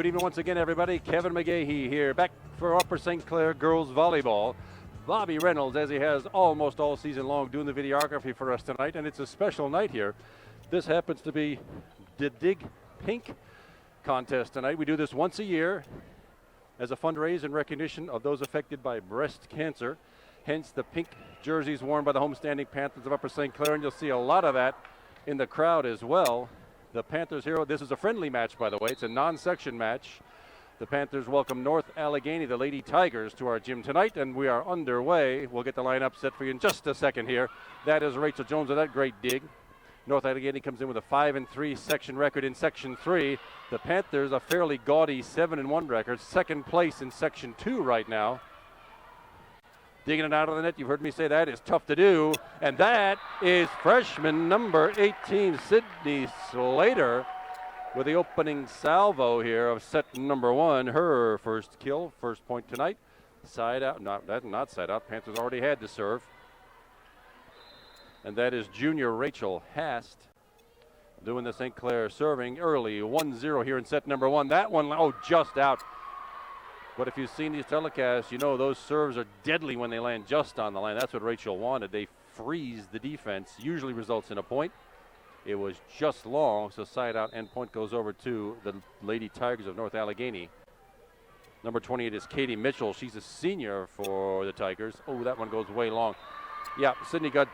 Good evening once again, everybody. Kevin McGahee here, back for Upper St. Clair girls volleyball. Bobby Reynolds, as he has almost all season long, doing the videography for us tonight, and it's a special night here. This happens to be the Dig Pink contest tonight. We do this once a year as a fundraiser in recognition of those affected by breast cancer. Hence the pink jerseys worn by the homestanding Panthers of Upper St. Clair, and you'll see a lot of that in the crowd as well. The Panthers here, this is a friendly match, by the way. It's a non-section match. The Panthers welcome North Allegheny, the Lady Tigers, to our gym tonight, and we are underway. We'll get the lineup set for you in just a second here. That is Rachel Jones with that great dig. North Allegheny comes in with a 5-3 section record in Section 3. The Panthers, a fairly gaudy 7-1 record, second place in Section 2 right now. Digging it out of the net, you've heard me say that is tough to do. And that is freshman number 18, Sydney Slater, with the opening salvo here of set number 1. Her first kill, first point tonight. Side out, not side out. Panthers already had the serve. And that is junior Rachel Hast doing the St. Clair serving early. 1-0 here in set number 1. That one, just out. But if you've seen these telecasts, you know those serves are deadly when they land just on the line. That's what Rachel wanted. They freeze the defense, usually results in a point. It was just long, so side out and point goes over to the Lady Tigers of North Allegheny. Number 28 is Katie Mitchell. She's a senior for the Tigers. Oh, that one goes way long. Yeah, Sydney got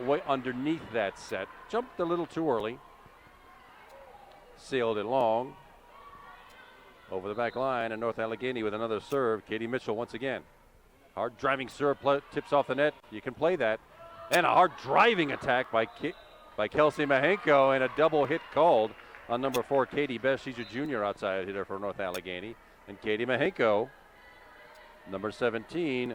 way underneath that set. Jumped a little too early. Sailed it long. Over the back line, and North Allegheny with another serve. Katie Mitchell once again. Hard driving serve, tips off the net. You can play that. And a hard driving attack by Kelsey Mahenko, and a double hit called on number 4, Katie Best. She's a junior outside hitter for North Allegheny. And Katie Mahenko, number 17,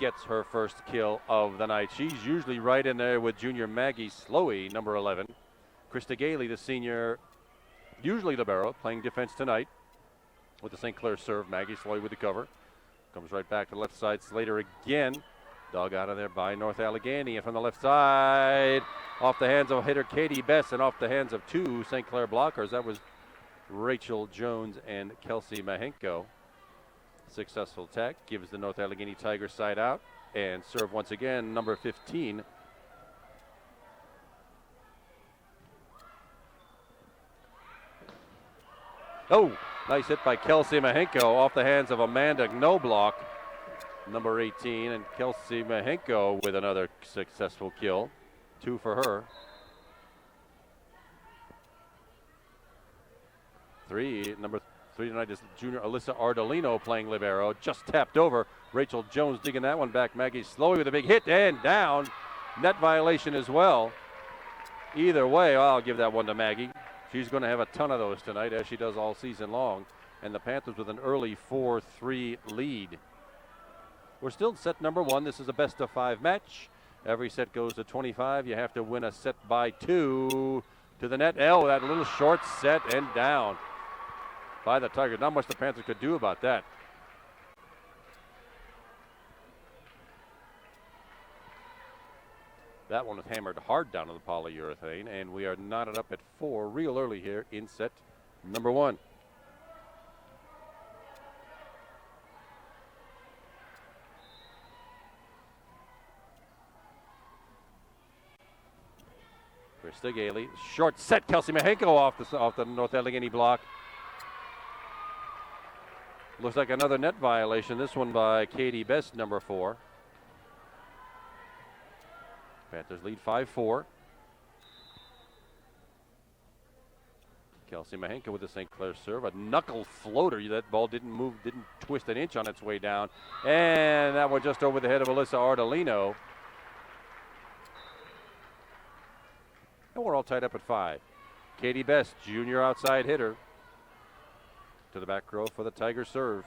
gets her first kill of the night. She's usually right in there with junior Maggie Slowey, number 11. Krista Gailey, the senior, usually libero, playing defense tonight with the St. Clair serve. Maggie Slowey with the cover. Comes right back to the left side. Slater again. Dug out of there by North Allegheny. And from the left side, off the hands of hitter Katie Best and off the hands of 2 St. Clair blockers. That was Rachel Jones and Kelsey Mahenko. Successful attack gives the North Allegheny Tigers side out. And serve once again, number 15. Oh, nice hit by Kelsey Mahenko off the hands of Amanda Knobloch, number 18, and Kelsey Mahenko with another successful kill. 2 for her. 3, number 3 tonight is junior Alyssa Ardolino playing libero. Just tapped over. Rachel Jones digging that one back. Maggie Slowey with a big hit and down. Net violation as well. Either way, I'll give that one to Maggie. She's going to have a ton of those tonight, as she does all season long. And the Panthers with an early 4-3 lead. We're still in set number 1. This is a best-of-5 match. Every set goes to 25. You have to win a set by 2 to the net. Oh, that little short set and down by the Tigers. Not much the Panthers could do about that. That one was hammered hard down to the polyurethane, and we are knotted up at 4 real early here in set number 1. Krista Gailey, short set. Kelsey Mahenko off the North Allegheny block. Looks like another net violation. This one by Katie Best, number 4. Panthers lead 5-4. Kelsey Mahenko with the St. Clair serve. A knuckle floater. That ball didn't move, didn't twist an inch on its way down. And that one just over the head of Alyssa Ardolino. And we're all tied up at 5. Katie Best, junior outside hitter, to the back row for the Tiger serve.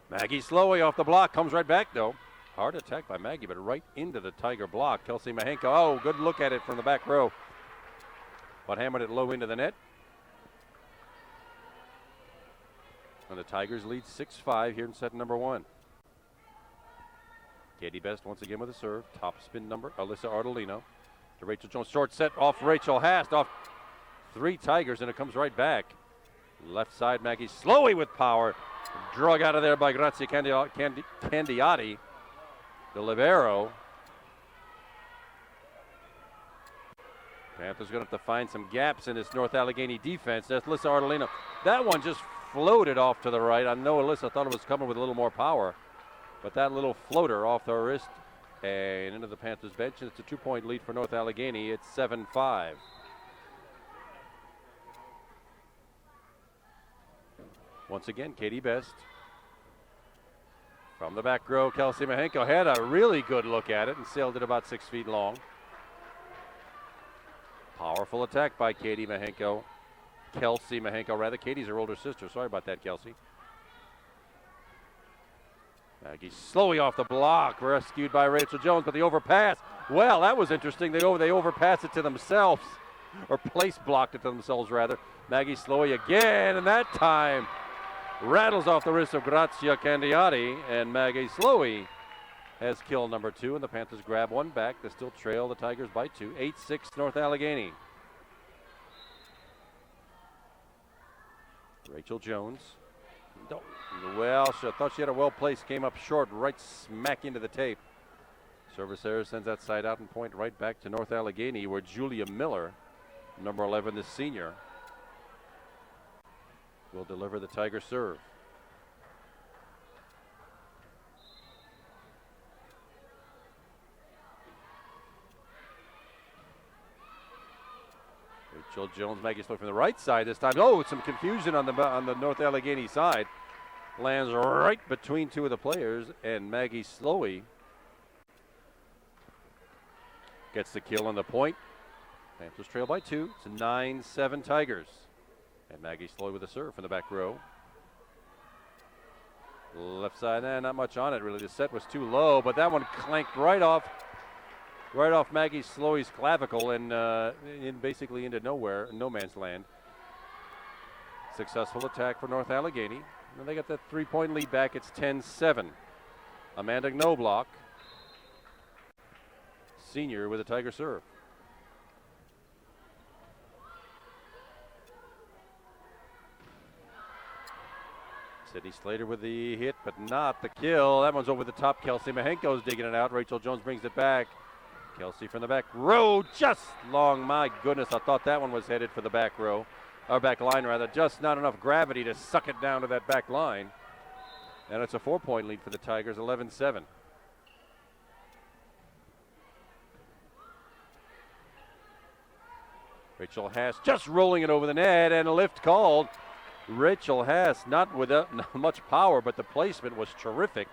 Maggie Slowey off the block, comes right back though. Hard attack by Maggie, but right into the Tiger block. Kelsey Mahenko, oh, good look at it from the back row. But hammered it low into the net. And the Tigers lead 6-5 here in set number 1. Katie Best once again with a serve. Top spin number, Alyssa Ardolino. to Rachel Jones. Short set off Rachel Hast, off 3 Tigers, and it comes right back. Left side, Maggie Slowey with power. Drug out of there by Grazia Candiati, the libero. Panthers going to have to find some gaps in this North Allegheny defense. That's Alyssa Artolino. That one just floated off to the right. I know Alyssa thought it was coming with a little more power, but that little floater off the wrist and into the Panthers bench. And it's a 2-point lead for North Allegheny. It's 7-5. Once again, Katie Best. From the back row, Kelsey Mahenko had a really good look at it and sailed it about 6 feet long. Powerful attack by Kelsey Mahenko rather. Katie's her older sister. Sorry about that, Kelsey. Maggie Slowey off the block, rescued by Rachel Jones, but the overpass. Well, that was interesting. They overpassed it to themselves, or place blocked it to themselves rather. Maggie Slowey again, and that time rattles off the wrist of Grazia Candiati, and Maggie Slowey has kill number 2, and the Panthers grab one back. They still trail the Tigers by 2. 8-6 North Allegheny. Rachel Jones. Well, I thought she had a well placed, came up short, right smack into the tape. Service error sends that side out and point right back to North Allegheny, where Julia Miller, number 11, the senior, will deliver the Tiger serve. Rachel Jones, Maggie Slowey from the right side this time. Oh, some confusion on the North Allegheny side. Lands right between 2 of the players, and Maggie Slowey gets the kill on the point. Panthers trail by 2. It's 9-7 Tigers. And Maggie Slowey with a serve from the back row. Left side, not much on it really. The set was too low, but that one clanked right off Maggie Slowey's clavicle and basically into nowhere, no man's land. Successful attack for North Allegheny. And they got that 3-point lead back. It's 10-7. Amanda Knobloch, senior, with a Tiger serve. Sydney Slater with the hit, but not the kill. That one's over the top. Kelsey Mahenko's digging it out. Rachel Jones brings it back. Kelsey from the back row, just long. My goodness, I thought that one was headed for the back row, or back line rather. Just not enough gravity to suck it down to that back line. And it's a 4-point lead for the Tigers, 11-7. Rachel Haas just rolling it over the net, and a lift called. Rachel Haas not without much power, but the placement was terrific.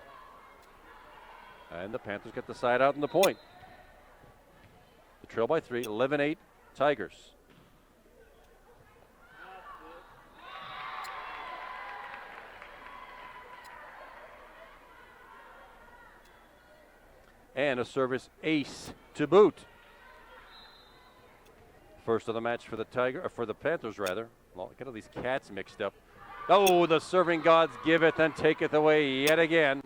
And the Panthers get the side out and the point. The trail by 3, 11-8 Tigers. And a service ace to boot. First of the match for the Panthers rather. Well, get all these cats mixed up. Oh, the serving gods giveth and taketh away yet again.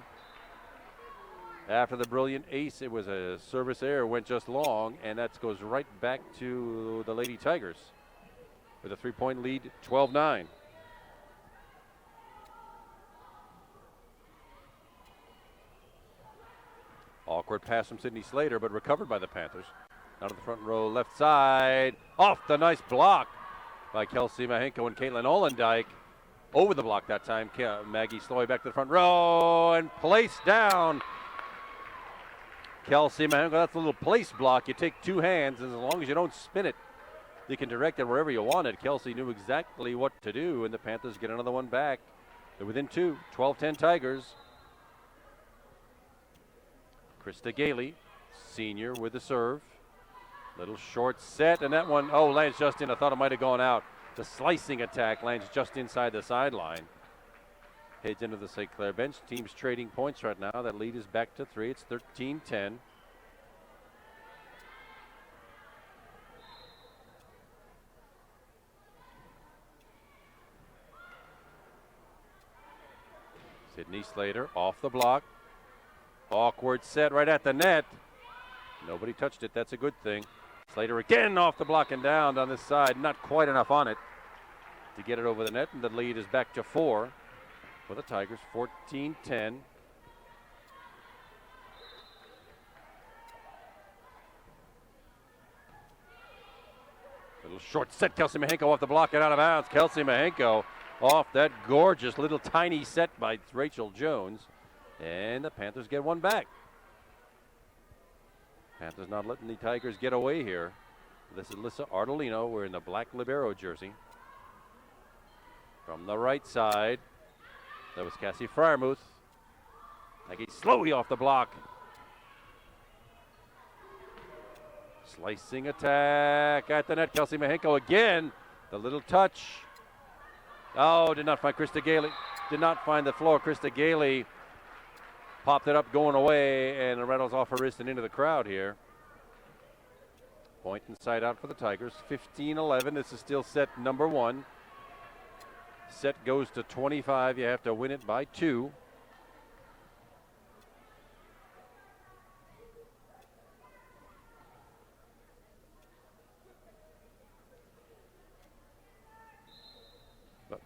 After the brilliant ace, it was a service error, went just long, and that goes right back to the Lady Tigers with a 3-point lead, 12-9. Awkward pass from Sydney Slater, but recovered by the Panthers. Out of the front row, left side, off the nice block by Kelsey Mahenko and Caitlin Olendijk. Over the block that time. Maggie Slowey back to the front row and placed down. Kelsey Mahenko, that's a little place block. You take 2 hands, and as long as you don't spin it, you can direct it wherever you want it. Kelsey knew exactly what to do, and the Panthers get another one back. They're within 2, 12-10 Tigers. Krista Gailey, senior, with the serve. Little short set, and that one, lands just in. I thought it might have gone out. The slicing attack lands just inside the sideline. Heads into the St. Clair bench. Teams trading points right now. That lead is back to 3. It's 13-10. Sydney Slater off the block. Awkward set right at the net. Nobody touched it. That's a good thing. Slater again off the block and down on this side. Not quite enough on it to get it over the net, and the lead is back to 4 for the Tigers, 14-10. Little short set, Kelsey Mahenko off the block and out of bounds. Kelsey Mahenko off that gorgeous little tiny set by Rachel Jones. And the Panthers get one back. Panthers not letting the Tigers get away here. This is Lissa Ardolino. We're in the black libero jersey. From the right side, that was Cassie Fryermuth. Maggie Slowey off the block. Slicing attack at the net. Kelsey Mahenko again. The little touch. Oh, did not find Krista Gailey. Did not find the floor. Krista Gailey popped it up going away, and it rattles off her wrist and into the crowd here. Point inside out for the Tigers. 15-11. This is still set number 1. Set goes to 25. You have to win it by 2.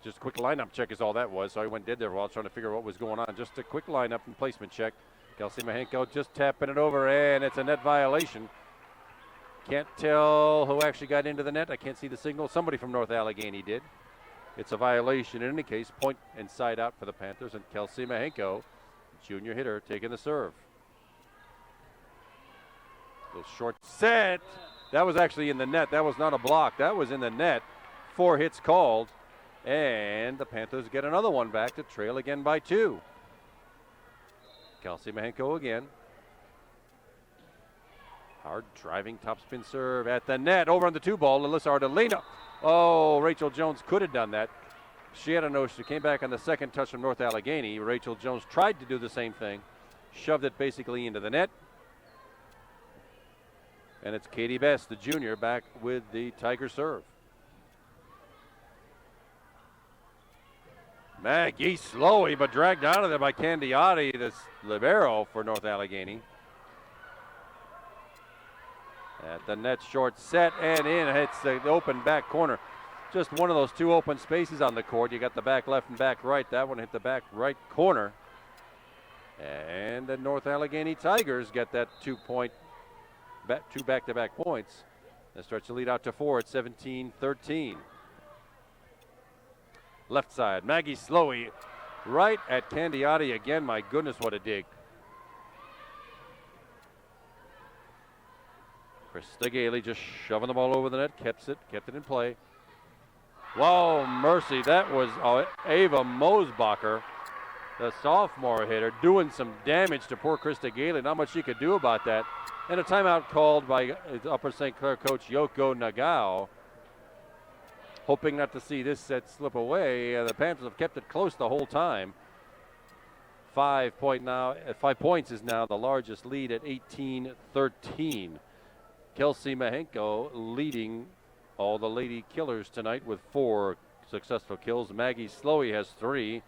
Just a quick lineup check is all that was. So I went and did there while I was trying to figure out what was going on. Just a quick lineup and placement check. Kelsey Mahenko just tapping it over, and it's a net violation. Can't tell who actually got into the net. I can't see the signal. Somebody from North Allegheny did. It's a violation in any case. Point inside out for the Panthers, and Kelsey Mahenko, junior hitter, taking the serve. Little short set. That was actually in the net. That was not a block. That was in the net. 4 hits called. And the Panthers get another one back to trail again by 2. Kelsey Mahenko again. Hard driving topspin serve at the net. Over on the 2 ball, Alyssa Ardolino. Oh, Rachel Jones could have done that. She had a no. She came back on the second touch from North Allegheny. Rachel Jones tried to do the same thing. Shoved it basically into the net. And it's Katie Best, the junior, back with the Tiger serve. Maggie Slowey, but dragged out of there by Candiotti, this libero for North Allegheny. At the net, short set and in. Hits the open back corner. Just one of those 2 open spaces on the court. You got the back left and back right. That one hit the back right corner. And the North Allegheny Tigers get that 2 back-to-back points. They stretch the lead out to 4 at 17-13. Left side, Maggie Slowey right at Candiotti again. My goodness, what a dig. Krista Gailey just shoving the ball over the net, kept it in play. Whoa, mercy, that was Ava Mosbacher, the sophomore hitter, doing some damage to poor Krista Gailey. Not much she could do about that. And a timeout called by Upper St. Clair coach Yoko Nagao. Hoping not to see this set slip away. The Panthers have kept it close the whole time. 5 points is now the largest lead at 18-13. Kelsey Mahenko leading all the Lady Killers tonight with 4 successful kills. Maggie Slowey has 3.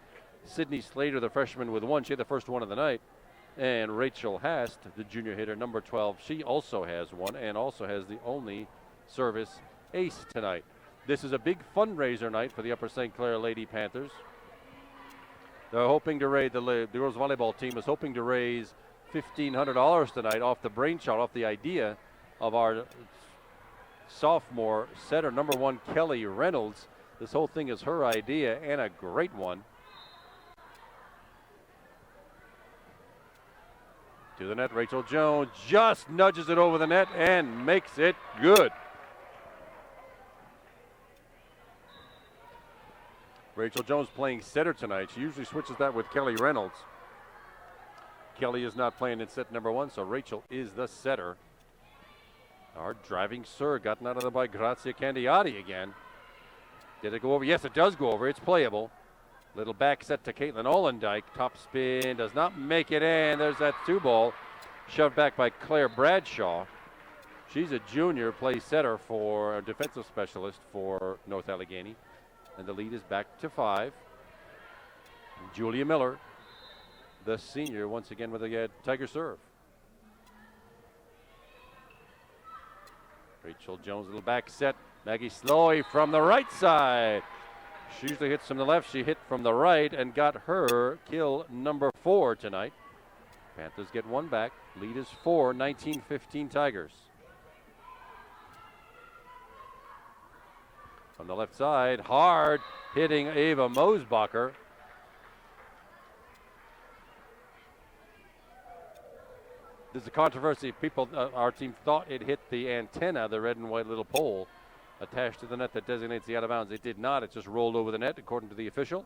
Sydney Slater, the freshman, with 1. She had the first one of the night. And Rachel Hast, the junior hitter, number 12, she also has 1 and also has the only service ace tonight. This is a big fundraiser night for the Upper St. Clair Lady Panthers. They're hoping to raise, the girls volleyball team is hoping to raise $1,500 tonight off the brainchild, off the idea of our sophomore setter, number 1, Kelly Reynolds. This whole thing is her idea, and a great one. To the net, Rachel Jones just nudges it over the net and makes it good. Rachel Jones playing setter tonight. She usually switches that with Kelly Reynolds. Kelly is not playing in set number 1, so Rachel is the setter. Our driving serve gotten out of there by Grazia Candiotti again. Did it go over? Yes, it does go over. It's playable. Little back set to Caitlin Olendike. Top spin does not make it in. There's that 2 ball. Shoved back by Claire Bradshaw. She's a junior, plays setter for a defensive specialist for North Allegheny. And the lead is back to 5. Julia Miller, the senior, once again with a Tiger serve. Rachel Jones, little back set. Maggie Sloey from the right side. She usually hits from the left. She hit from the right and got her kill number 4 tonight. Panthers get one back. Lead is 4, 19-15 Tigers. From the left side, hard hitting Ava Mosbacher. There's a controversy. People, our team thought it hit the antenna, the red and white little pole attached to the net that designates the out of bounds. It did not. It just rolled over the net, according to the official.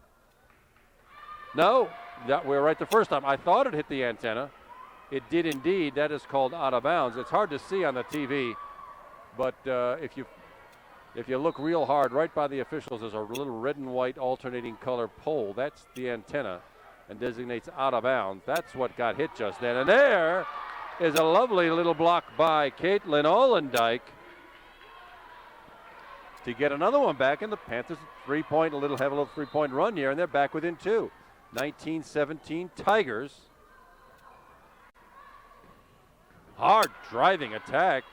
No, we were right the first time. I thought it hit the antenna. It did indeed. That is called out of bounds. It's hard to see on the TV, but if you look real hard, right by the officials, there's a little red and white alternating color pole. That's the antenna and designates out of bounds. That's what got hit just then. And there is a lovely little block by Caitlin Allendike to get another one back. And the Panthers have a little three-point run here, and they're back within 2. 19-17 Tigers. Hard driving attack.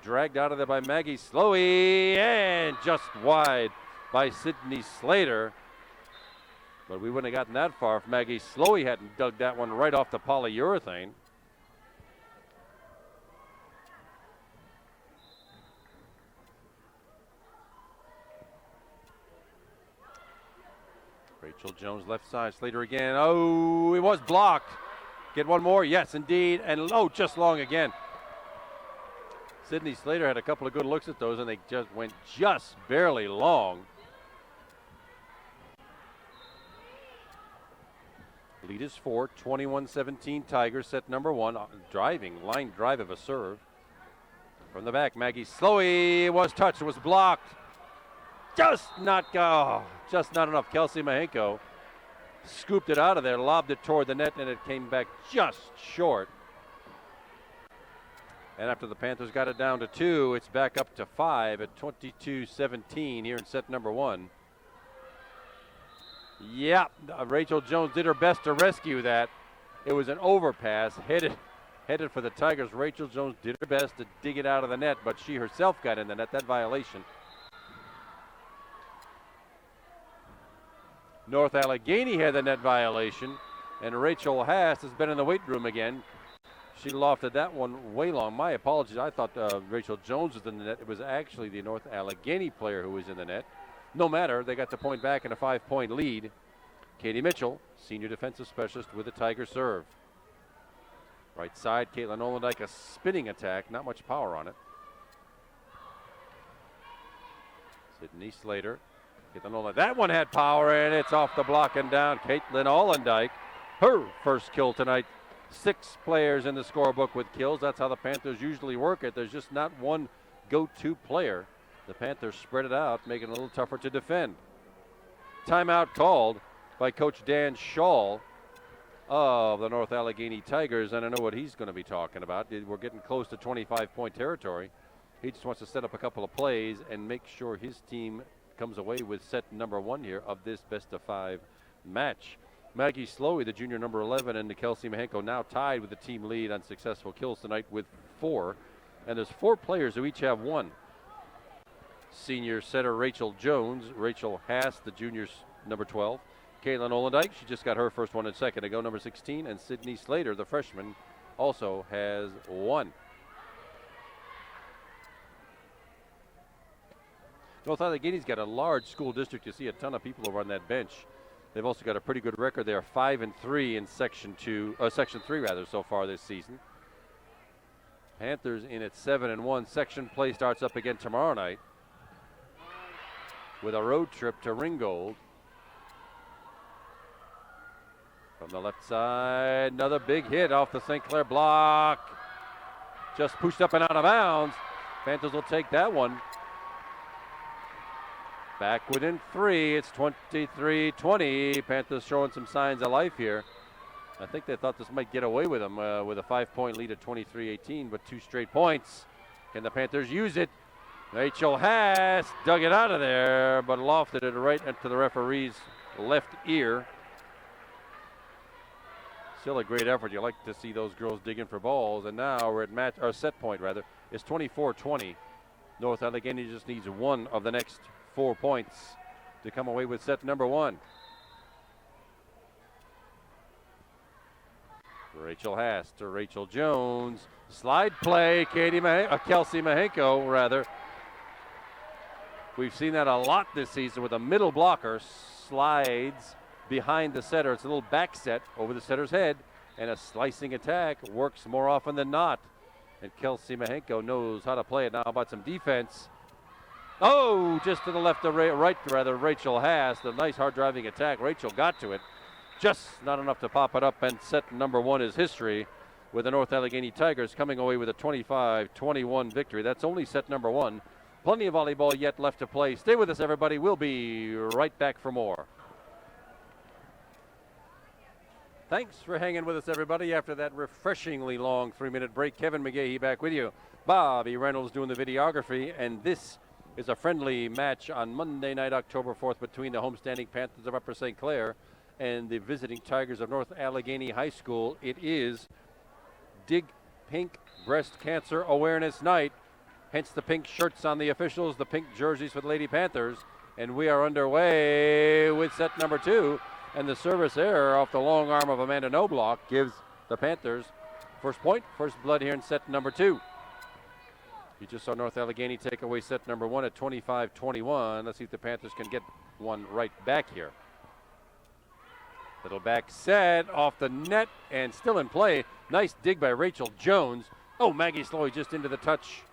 Dragged out of there by Maggie Sloey, and just wide by Sydney Slater. But we wouldn't have gotten that far if Maggie Sloey hadn't dug that one right off the polyurethane. Rachel Jones left side, Slater again. Oh, it was blocked. Get one more, yes indeed, and just long again. Sydney Slater had a couple of good looks at those, and they just went barely long. Lead is 4, 21-17 Tigers, set number 1. Line drive of a serve. From the back, Maggie Sloey was touched, was blocked. Just not enough. Kelsey Mahenko scooped it out of there, lobbed it toward the net, and it came back just short. And after the Panthers got it down to 2, it's back up to 5 at 22-17 here in set number 1. Yeah, Rachel Jones did her best to rescue that. It was an overpass headed for the Tigers. Rachel Jones did her best to dig it out of the net, but she herself got in the net. That violation. North Allegheny had the net violation, and Rachel Haas has been in the weight room again. She lofted that one way long. My apologies. I thought Rachel Jones was in the net. It was actually the North Allegheny player who was in the net. No matter. They got the point back in a 5-point lead. Katie Mitchell, senior defensive specialist with the Tiger serve. Right side, Caitlin Olendike, a spinning attack. Not much power on it. Sydney Slater. Caitlin Olendike. That one had power, and it's off the block and down. Caitlin Olendike, her first kill tonight. 6 players in the scorebook with kills. That's how the Panthers usually work it. There's just not one go-to player. The Panthers spread it out, making it a little tougher to defend. Timeout called by Coach Dan Schall of the North Allegheny Tigers, and I know what he's going to be talking about. We're getting close to 25-point territory. He just wants to set up a couple of plays and make sure his team comes away with set number 1 here of this best-of-5 match. Maggie Sloey, the junior number 11, and Kelsey Mahenko now tied with the team lead on successful kills tonight with 4. And there's 4 players who each have 1. Senior setter Rachel Jones, Rachel Haas, the junior number 12. Caitlin Olendike, she just got her first one a second ago, number 16. And Sydney Slater, the freshman, also has 1. North Allegheny's got a large school district. You see a ton of people over on that bench. They've also got a pretty good record. They are 5-3 in Section 3 so far this season. Panthers in at 7-1. Section play starts up again tomorrow night with a road trip to Ringgold. From the left side, another big hit off the St. Clair block. Just pushed up and out of bounds. Panthers will take that one. Back within 3, it's 23-20. Panthers showing some signs of life here. I think they thought this might get away with them with a 5-point lead at 23-18, but 2 straight points. Can the Panthers use it? Rachel Haas dug it out of there, but lofted it right into the referee's left ear. Still a great effort. You like to see those girls digging for balls, and now we're at set point rather. It's 24-20. North Allegheny just needs one of the next 4 points to come away with set number one. Rachel Haas to Rachel Jones. Slide play, Kelsey Mahenko, rather. We've seen that a lot this season with a middle blocker slides behind the setter. It's a little back set over the setter's head, and a slicing attack works more often than not. And Kelsey Mahenko knows how to play it. Now, how about some defense? Oh, just to the left of right, rather, Rachel Haas. The nice hard driving attack. Rachel got to it. Just not enough to pop it up, and set number one is history with the North Allegheny Tigers coming away with a 25-21 victory. That's only set number one. Plenty of volleyball yet left to play. Stay with us, everybody. We'll be right back for more. Thanks for hanging with us, everybody. After that refreshingly long 3-minute break, Kevin McGahey back with you. Bobby Reynolds doing the videography, and this is a friendly match on Monday night, October 4th, between the homestanding Panthers of Upper St. Clair and the visiting Tigers of North Allegheny High School. It is Dig Pink Breast Cancer Awareness Night, hence the pink shirts on the officials, the pink jerseys for the Lady Panthers, and we are underway with set number two, and the service error off the long arm of Amanda Noblock gives the Panthers first point, first blood here in set number two. You just saw North Allegheny take away set number one at 25-21. Let's see if the Panthers can get one right back here. Little back set off the net and still in play. Nice dig by Rachel Jones. Oh, Maggie Slowy just into the touch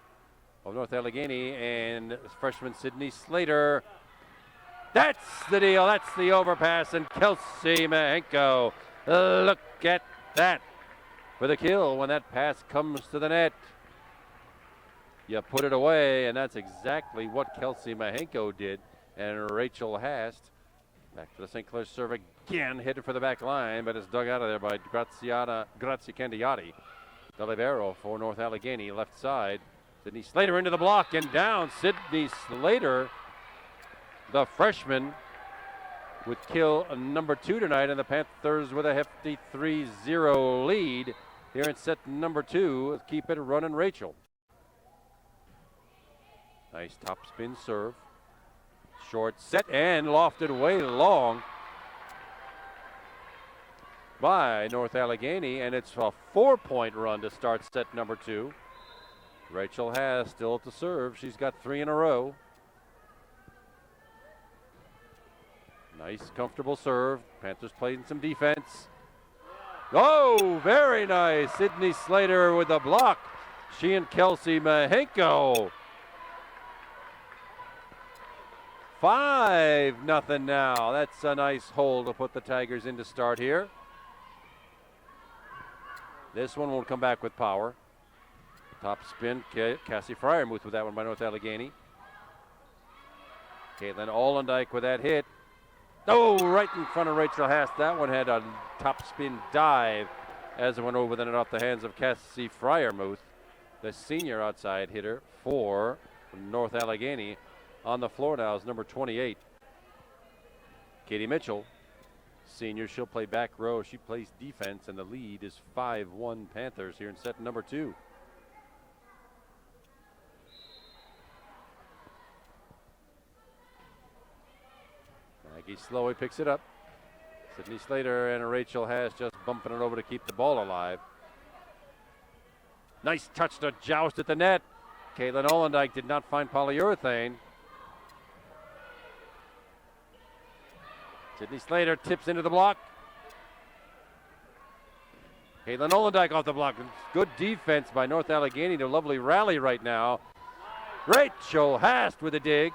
of North Allegheny, and freshman Sydney Slater. That's the deal. That's the overpass, and Kelsey Mahenko. Look at that for the kill when that pass comes to the net. You put it away, and that's exactly what Kelsey Mahenko did. And Rachel Haas back to the St. Clair serve again, headed for the back line, but it's dug out of there by Grazia Candiati. Delivero for North Allegheny, left side. Sydney Slater into the block and down. Sydney Slater, the freshman, with kill number two tonight, and the Panthers with a hefty 3-0 lead here in set number two. Keep it running, Rachel. Nice top spin serve. Short set and lofted way long by North Allegheny, and it's a 4-point run to start set number two. Rachel Haas still at the serve. She's got three in a row. Nice, comfortable serve. Panthers playing some defense. Oh, very nice. Sydney Slater with the block. She and Kelsey Mahenko. 5-0 now. That's a nice hole to put the Tigers in to start here. This one will come back with power. Top spin, Cassie Fryermuth with that one by North Allegheny. Caitlin Allendike with that hit. Oh, right in front of Rachel Haas. That one had a top spin dive as it went over the net off the hands of Cassie Fryermuth, the senior outside hitter for North Allegheny. On the floor now is number 28, Katie Mitchell. Senior, she'll play back row. She plays defense, and the lead is 5-1 Panthers here in set number two. Maggie Slowy picks it up. Sydney Slater and Rachel Haas just bumping it over to keep the ball alive. Nice touch to joust at the net. Caitlin Allendike did not find polyurethane. Sydney Slater tips into the block. Caitlin Allendike off the block. Good defense by North Allegheny. A lovely rally right now. Rachel Haas with a dig.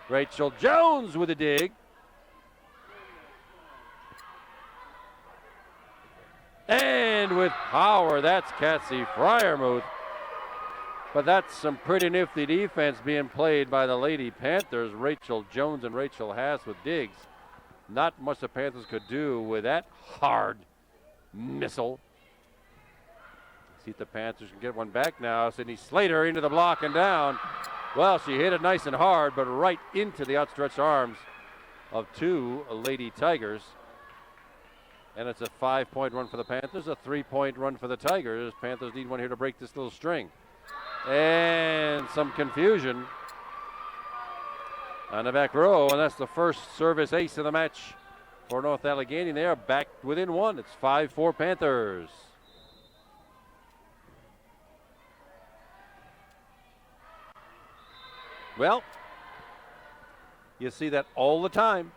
Rachel Jones with a dig. And with power, that's Cassie Fryermuth. But that's some pretty nifty defense being played by the Lady Panthers. Rachel Jones and Rachel Haas with digs. Not much the Panthers could do with that hard missile. See if the Panthers can get one back now. Sydney Slater into the block and down. Well, she hit it nice and hard, but right into the outstretched arms of two Lady Tigers. And it's a 5-point run for the Panthers, a 3-point run for the Tigers. Panthers need one here to break this little string. And some confusion on the back row, and that's the first service ace of the match for North Allegheny. They are back within one. It's 5-4 Panthers. Well, you see that all the time.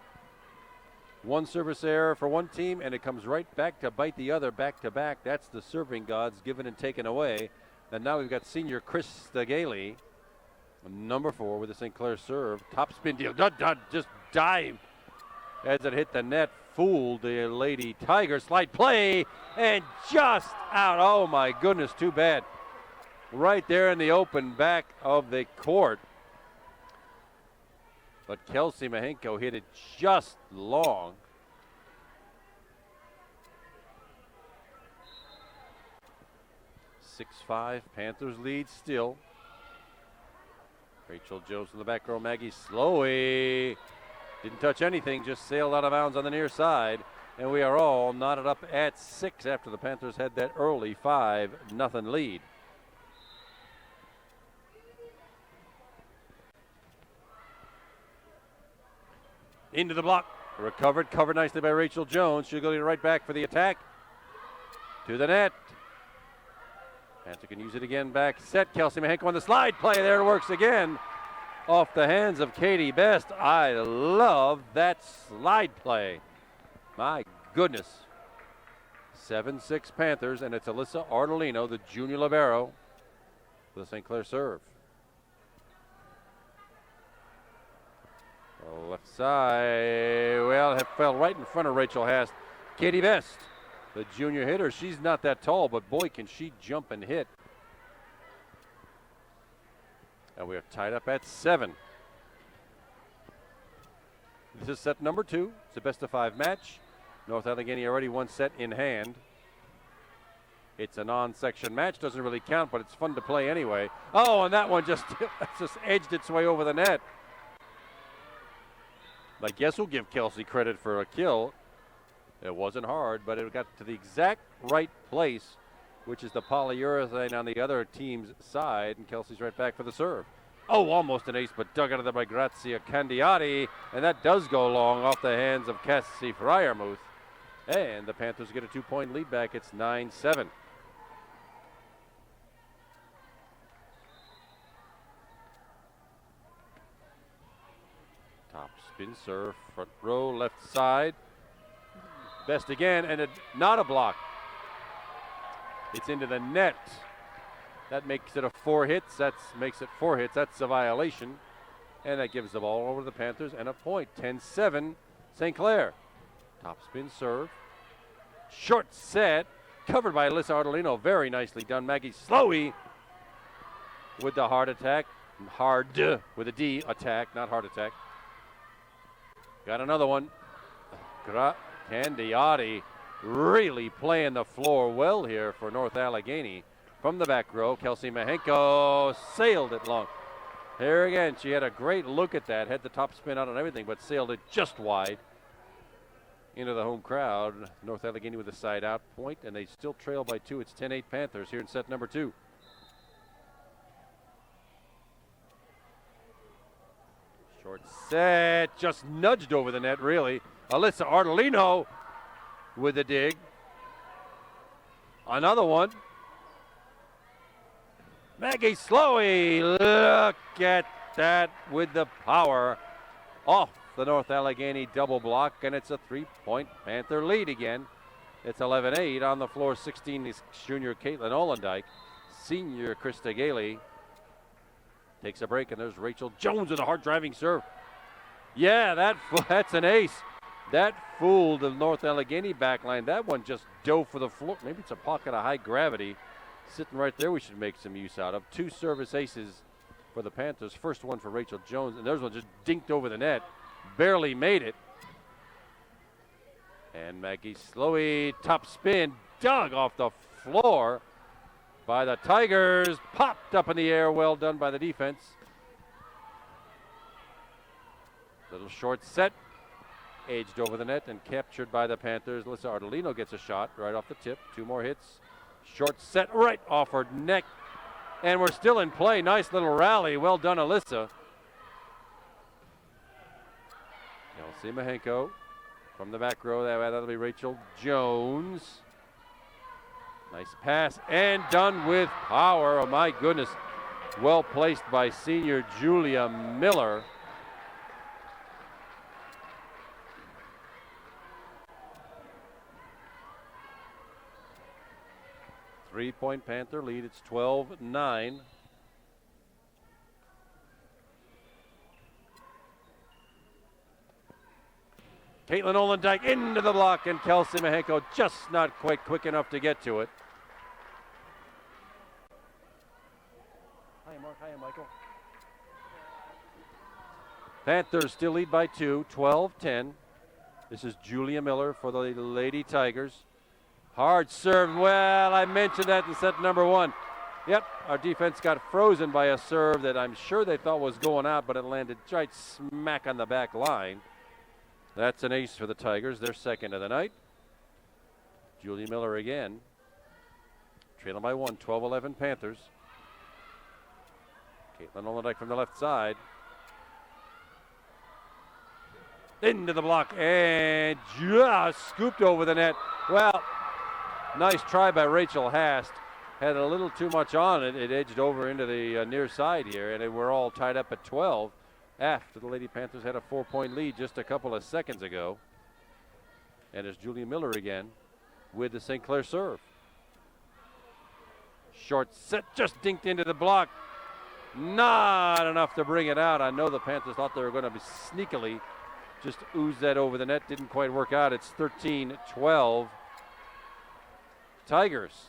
One service error for one team, and it comes right back to bite the other back to back. That's the serving gods given and taken away. And now we've got senior Krista Gailey, number 4, with the St. Clair serve. Top spin deal. Just dived as it hit the net. Fooled the Lady Tiger. Slide play and just out. Oh my goodness, too bad. Right there in the open back of the court. But Kelsey Mahenko hit it just long. (6-5) Panthers lead still. Rachel Jones in the back row. Maggie Slowey didn't touch anything, just sailed out of bounds on the near side. And we are all knotted up at 6 after the Panthers had that early 5-0 lead. Into the block. Covered nicely by Rachel Jones. She'll go right back for the attack. To the net. Panther can use it again back. Set. Kelsey Mahenko on the slide play. There it works again. Off the hands of Katie Best. I love that slide play. My goodness. 7-6 Panthers, and it's Alyssa Ardolino, the junior libero, for the St. Clair serve. Left side, well, it fell right in front of Rachel Hast. Katie Best, the junior hitter. She's not that tall, but boy, can she jump and hit. And we are tied up at 7. This is set number 2. It's a best-of-5 match. North Allegheny already one set in hand. It's a non-section match. Doesn't really count, but it's fun to play anyway. Oh, and that one just edged its way over the net. I guess we'll give Kelsey credit for a kill. It wasn't hard, but it got to the exact right place, which is the polyurethane on the other team's side, and Kelsey's right back for the serve. Oh, almost an ace, but dug out of there by Grazia Candiati, and that does go long off the hands of Cassie Fryermuth. And the Panthers get a 2-point lead back. It's 9-7. Top spin serve, front row, left side. Best again, and not a block. It's into the net. That makes it a 4 hits. That makes it 4 hits. That's a violation. And that gives the ball over to the Panthers and a point. 10-7, St. Clair. Top spin serve. Short set, covered by Alyssa Ardolino. Very nicely done. Maggie Slowey with the hard attack. Hard with a D attack, not heart attack. Got another one. Candiati really playing the floor well here for North Allegheny. From the back row, Kelsey Mahenko sailed it long. Here again, she had a great look at that. Had the top spin out and everything, but sailed it just wide into the home crowd. North Allegheny with a side out point, and they still trail by 2. It's 10-8 Panthers here in set number 2. Short set, just nudged over the net, really. Alyssa Ardolino with the dig. Another one. Maggie Slowey, look at that with the power off the North Allegheny double block, and it's a 3-point Panther lead again. It's 11-8 on the floor. 16 is junior Caitlin Olendike. Senior Krista Gailey takes a break, and there's Rachel Jones with a hard driving serve. Yeah, that's an ace. That fooled the North Allegheny backline. That one just dove for the floor. Maybe it's a pocket of high gravity sitting right there we should make some use out of. 2 service aces for the Panthers. First one for Rachel Jones, and there's one just dinked over the net. Barely made it. And Maggie Slowey, top spin, dug off the floor by the Tigers. Popped up in the air. Well done by the defense. Little short set. Edged over the net and captured by the Panthers. Alyssa Ardolino gets a shot right off the tip. 2 more hits. Short set right off her neck. And we're still in play. Nice little rally. Well done, Alyssa. Kelsey Mahenko from the back row. That'll be Rachel Jones. Nice pass and done with power. Oh, my goodness. Well placed by senior Julia Miller. Three-point Panther lead. It's 12-9. Caitlin Olendijk into the block, and Kelsey Mahenko just not quite quick enough to get to it. Hi, Mark. Hi, Michael. Panthers still lead by 2, 12-10. This is Julia Miller for the Lady Tigers. Hard serve. Well, I mentioned that in set number 1. Yep, our defense got frozen by a serve that I'm sure they thought was going out, but it landed right smack on the back line. That's an ace for the Tigers, their second of the night. Julia Miller again. Trailing by 1, 12-11 Panthers. Caitlin Olendijk from the left side. Into the block and just scooped over the net. Well, nice try by Rachel Hast. Had a little too much on it. It edged over into the near side here, and we're all tied up at 12 after the Lady Panthers had a 4-point lead just a couple of seconds ago. And it's Julia Miller again with the St. Clair serve. Short set, just dinked into the block. Not enough to bring it out. I know the Panthers thought they were going to be sneakily just ooze that over the net. Didn't quite work out. It's 13-12. Tigers.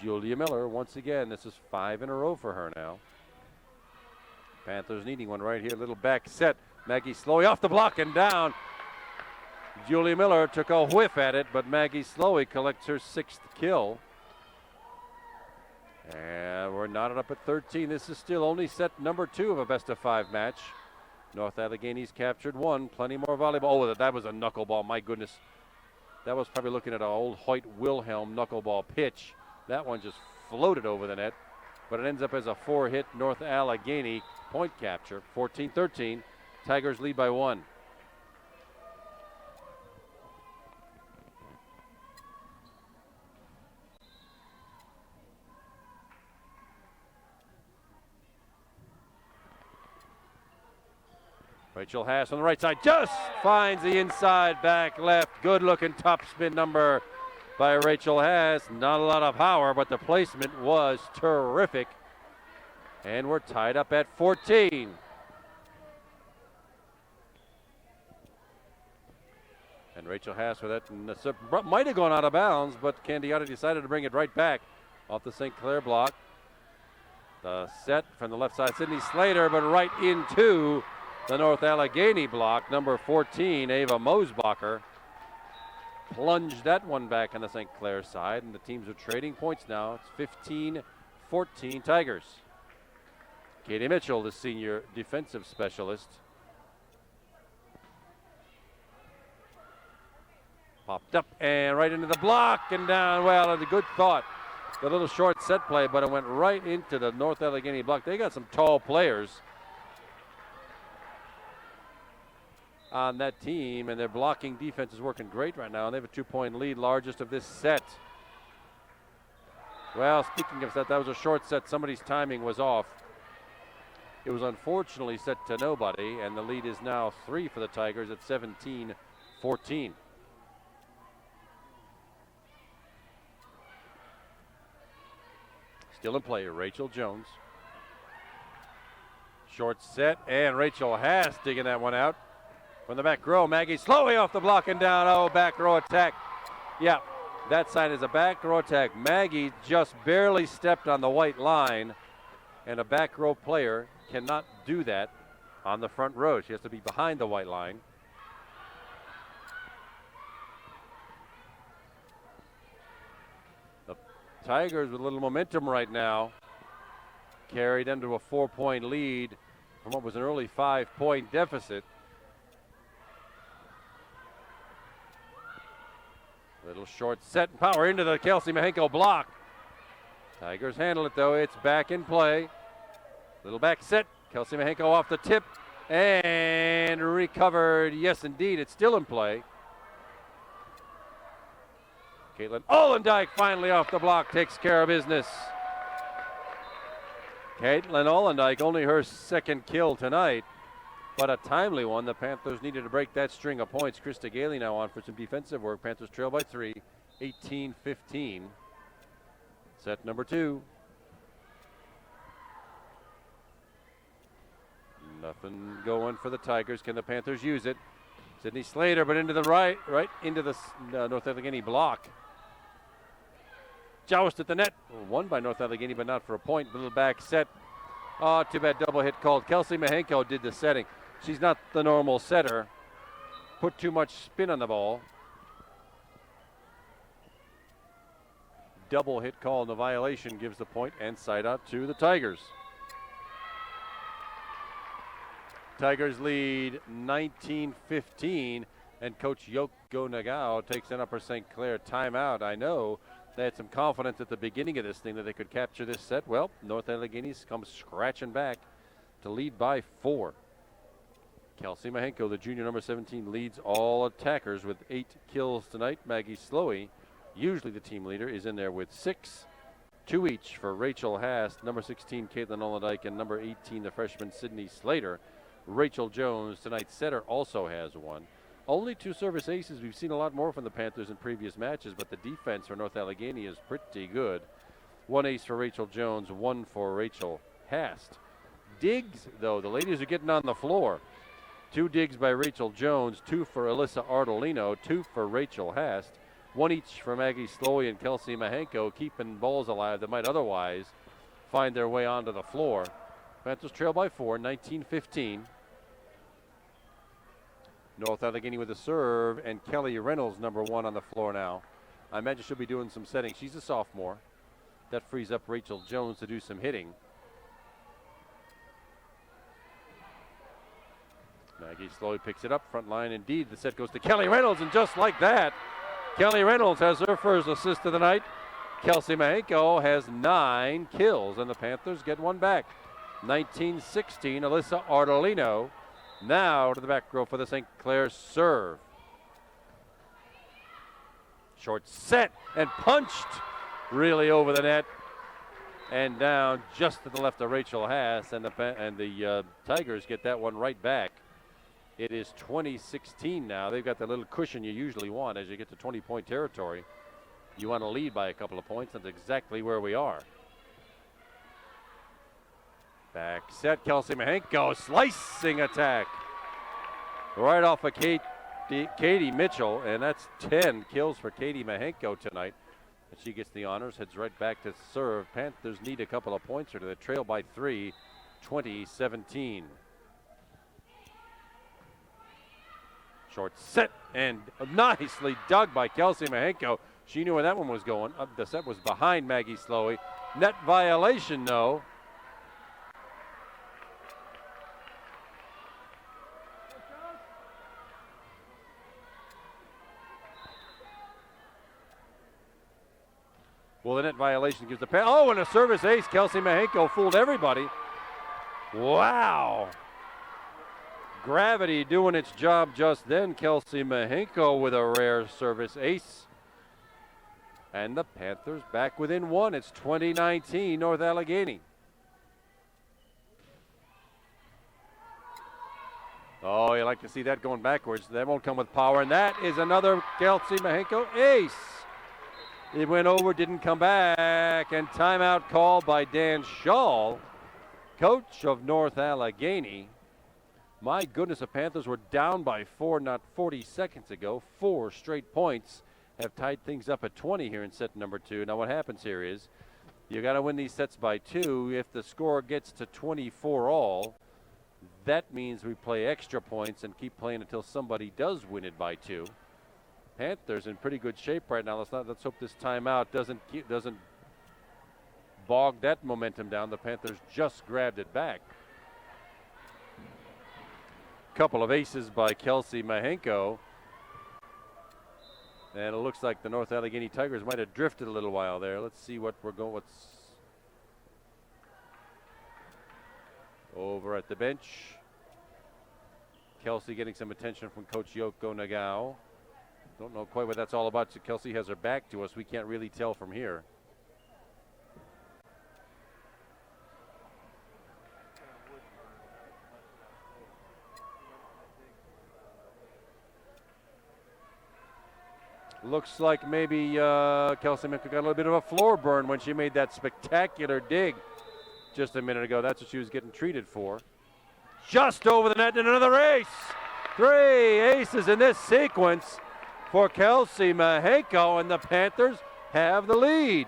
Julia Miller, once again, this is 5 in a row for her now. Panthers needing one right here. Little back set. Maggie Slowey off the block and down. Julia Miller took a whiff at it, but Maggie Slowey collects her 6th kill. And we're knotted up at 13. This is still only set number 2 of a best-of-5 match. North Allegheny's captured 1. Plenty more volleyball. Oh, that was a knuckleball. My goodness. That was probably looking at an old Hoyt Wilhelm knuckleball pitch. That one just floated over the net, but it ends up as a 4-hit North Allegheny point capture. 14-13. Tigers lead by 1. Rachel Haas on the right side just finds the inside back left. Good looking top spin number by Rachel Haas. Not a lot of power, but the placement was terrific. And we're tied up at 14. And Rachel Haas with it. And the might have gone out of bounds, but Candiota decided to bring it right back off the St. Clair block. The set from the left side, Sydney Slater, but right into the North Allegheny block. Number 14, Ava Mosbacher, plunged that one back on the St. Clair side, and the teams are trading points now. It's 15-14 Tigers. Katie Mitchell, the senior defensive specialist. Popped up and right into the block and down. Well, a good thought. The little short set play, but it went right into the North Allegheny block. They got some tall players on that team, and their blocking defense is working great right now. And they have a 2-point lead, largest of this set. Well, speaking of set, that was a short set. Somebody's timing was off. It was unfortunately set to nobody, and the lead is now 3 for the Tigers at 17-14. Still in play, Rachel Jones. Short set, and Rachel Haas digging that one out. From the back row, Maggie Slowey off the block and down. Oh, back row attack. Yeah, that side is a back row attack. Maggie just barely stepped on the white line, and a back row player cannot do that on the front row. She has to be behind the white line. The Tigers with a little momentum right now carry them to a 4-point lead from what was an early 5-point deficit. Little short set and power into the Kelsey Mahenko block. Tigers handle it though. It's back in play. Little back set. Kelsey Mahenko off the tip and recovered. Yes, indeed. It's still in play. Caitlin Ollendijk finally off the block takes care of business. Caitlin Ollendijk, only her second kill tonight, but a timely one. The Panthers needed to break that string of points. Krista Gailey now on for some defensive work. Panthers trail by 3, 18-15. Set number 2. Nothing going for the Tigers. Can the Panthers use it? Sydney Slater, but into the right into the North Allegheny block. Joust at the net. Won by North Allegheny, but not for a point. Little back set. Oh, too bad double hit called. Kelsey Mahenko did the setting. She's not the normal setter. Put too much spin on the ball. Double hit call, and the violation gives the point and side out to the Tigers. Tigers lead 19-15, and Coach Yoko Nagao takes an Upper St. Clair timeout. I know they had some confidence at the beginning of this thing that they could capture this set. Well, North Allegheny's come scratching back to lead by 4. Kelsey Mahenko, the junior number 17, leads all attackers with 8 kills tonight. Maggie Slowey, usually the team leader, is in there with 6. 2 each for Rachel Haast, number 16, Caitlin Ollendijk, and number 18, the freshman Sydney Slater. Rachel Jones, tonight's setter, also has 1. Only 2 service aces. We've seen a lot more from the Panthers in previous matches, but the defense for North Allegheny is pretty good. 1 ace for Rachel Jones, 1 for Rachel Haast. Digs, though, the ladies are getting on the floor. 2 digs by Rachel Jones, 2 for Alyssa Ardolino, 2 for Rachel Haast. 1 each for Maggie Slowey and Kelsey Mahenko, keeping balls alive that might otherwise find their way onto the floor. Panthers trail by 4, 19-15. North Allegheny with a serve, and Kelly Reynolds, number 1, on the floor now. I imagine she'll be doing some setting. She's a sophomore. That frees up Rachel Jones to do some hitting. Maggie Slowey picks it up, front line indeed. The set goes to Kelly Reynolds, and just like that, Kelly Reynolds has her first assist of the night. Kelsey Mahenko has 9 kills, and the Panthers get 1 back. 19-16, Alyssa Ardolino now to the back row for the St. Clair serve. Short set and punched really over the net and down just to the left of Rachel Haast, and the Tigers get that one right back. It is 20-16 now. They've got the little cushion you usually want as you get to 20-point territory. You want to lead by a couple of points. That's exactly where we are. Back set, Kelsey Mahenko, slicing attack. Right off of Katie Mitchell, and that's 10 kills for Katie Mahenko tonight. And she gets the honors, heads right back to serve. Panthers need a couple of points here to the trail by 3, 20-17. Short set, and nicely dug by Kelsey Mahenko. She knew where that one was going. The set was behind Maggie Slowey. Net violation, though. Well, the net violation gives the pass. Oh, and a service ace. Kelsey Mahenko fooled everybody. Wow. Gravity doing its job just then. Kelsey Mahenko with a rare service ace. And the Panthers back within 1. It's 20-19, North Allegheny. Oh, you like to see that going backwards. That won't come with power. And that is another Kelsey Mahenko ace. It went over, didn't come back, and timeout called by Dan Schall, coach of North Allegheny. My goodness, the Panthers were down by 4 not 40 seconds ago. 4 straight points have tied things up at 20 here in set number 2. Now what happens here is you got to win these sets by 2. If the score gets to 24 all, that means we play extra points and keep playing until somebody does win it by 2. Panthers in pretty good shape right now. Let's hope this timeout doesn't bog that momentum down. The Panthers just grabbed it back. Couple of aces by Kelsey Mahenko. And it looks like the North Allegheny Tigers might have drifted a little while there. Let's see what we're going. What's over at the bench? Kelsey getting some attention from Coach Yoko Nagao. Don't know quite what that's all about. So Kelsey has her back to us. We can't really tell from here. Looks like maybe Kelsey Minka got a little bit of a floor burn when she made that spectacular dig just a minute ago. That's what she was getting treated for. Just over the net and another ace. 3 aces in this sequence for Kelsey Mahenko, and the Panthers have the lead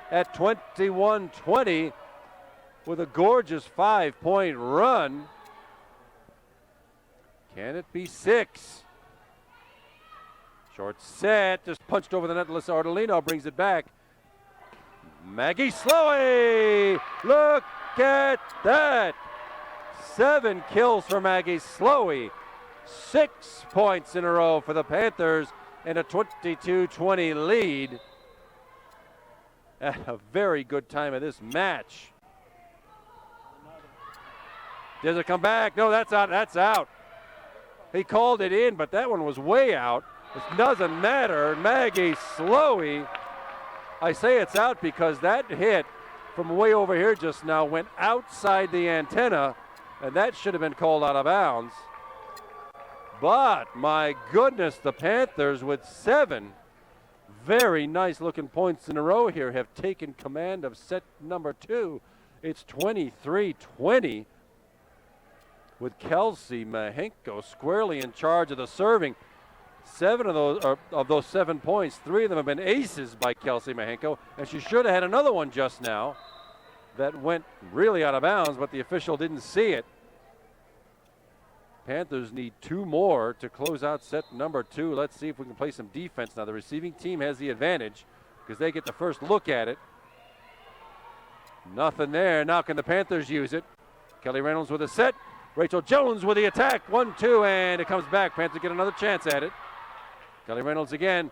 at 21-20 with a gorgeous 5-point run. Can it be 6? Short set, just punched over the net. Alyssa Ardolino brings it back. Maggie Slowey, look at that. 7 kills for Maggie Slowey. 6 points in a row for the Panthers and a 22-20 lead at a very good time of this match. Does it come back? No, that's out. That's out. He called it in, but that one was way out. It doesn't matter. Maggie Slowey, I say it's out because that hit from way over here just now went outside the antenna, and that should have been called out of bounds. But my goodness, the Panthers with 7 very nice looking points in a row here have taken command of set number 2. It's 23-20 with Kelsey Mahenko squarely in charge of the serving. 7 of those 7 points, 3 of them have been aces by Kelsey Mahenko, and she should have had another one just now that went really out of bounds, but the official didn't see it. Panthers need 2 more to close out set number 2. Let's see if we can play some defense now. The receiving team has the advantage because they get the first look at it. Nothing there. Now can the Panthers use it? Kelly Reynolds with a set. Rachel Jones with the attack. 1-2, and it comes back. Panthers get another chance at it. Kelly Reynolds again.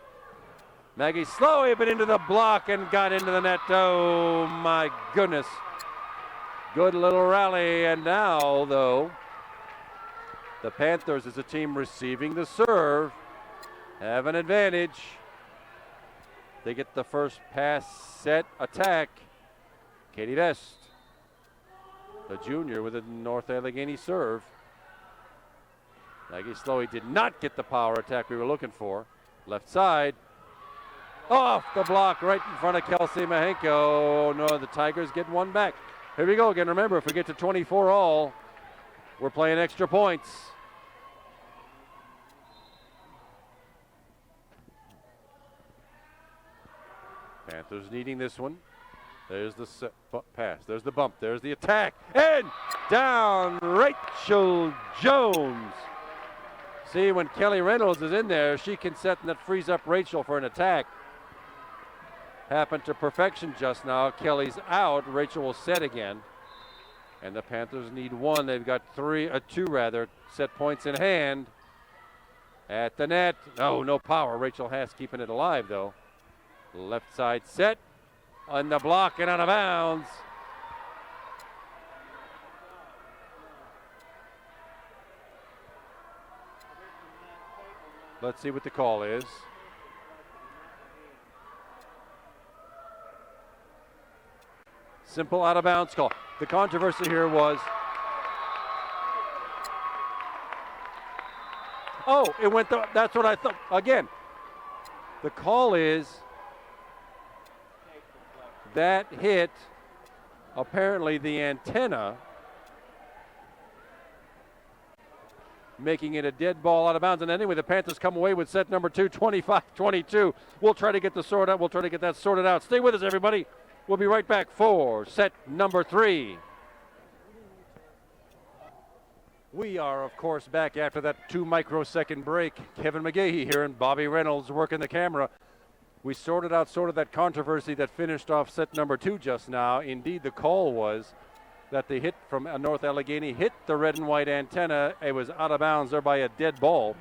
Maggie Slowey, but into the block and got into the net. Oh, my goodness. Good little rally. And now, though, the Panthers as a team receiving the serve have an advantage. They get the first pass, set, attack. Katie Vest, the junior with a North Allegheny serve. Maggie Slowey did not get the power attack we were looking for. Left side. Off the block right in front of Kelsey Mahenko. Oh, no, the Tigers get one back. Here we go again. Remember, if we get to 24 all, we're playing extra points. Panthers needing this one. There's the pass. There's the bump. There's the attack. And down Rachel Jones. See, when Kelly Reynolds is in there, she can set, and that frees up Rachel for an attack. Happened to perfection just now. Kelly's out. Rachel will set again. And the Panthers need 1. They've got 2 set points in hand. At the net. Oh, no power. Rachel Haas keeping it alive, though. Left side set. On the block and out of bounds. Let's see what the call is. Simple out of bounds call. The controversy here was, oh, it went, that's what I thought. Again, the call is that hit apparently the antenna, making it a dead ball out of bounds. And anyway, the Panthers come away with set number 2, 25-22. We'll try to get the sort out. We'll try to get that sorted out. Stay with us, everybody. We'll be right back for set number 3. We are, of course, back after that 2-microsecond break. Kevin McGahey here and Bobby Reynolds working the camera. We sorted out that controversy that finished off set number 2 just now. Indeed, the call was that the hit from North Allegheny hit the red and white antenna. It was out of bounds there by a dead ball.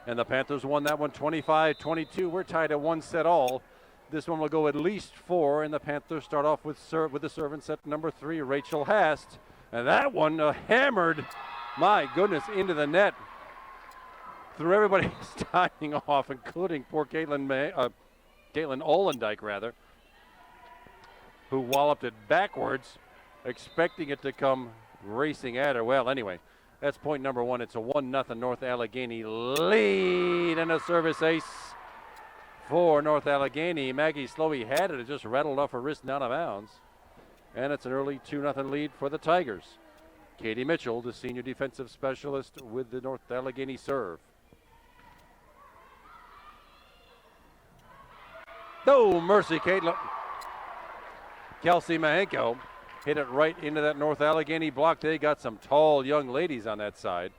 And the Panthers won that one 25-22. We're tied at 1 set all. This one will go at least 4, and the Panthers start off with the serve in set number 3, Rachel Hast. And that one hammered, my goodness, into the net. Threw everybody's timing off, including poor Caitlin Olendijk, who walloped it backwards, expecting it to come racing at her. Well, anyway, that's point number 1. It's a 1-0 North Allegheny lead, and a service ace for North Allegheny. Maggie Slowey had it. It just rattled off her wrist and out of bounds. And it's an early 2-0 lead for the Tigers. Katie Mitchell, the senior defensive specialist, with the North Allegheny serve. No mercy, Caitlin. Kelsey Mahenko hit it right into that North Allegheny block. They got some tall young ladies on that side.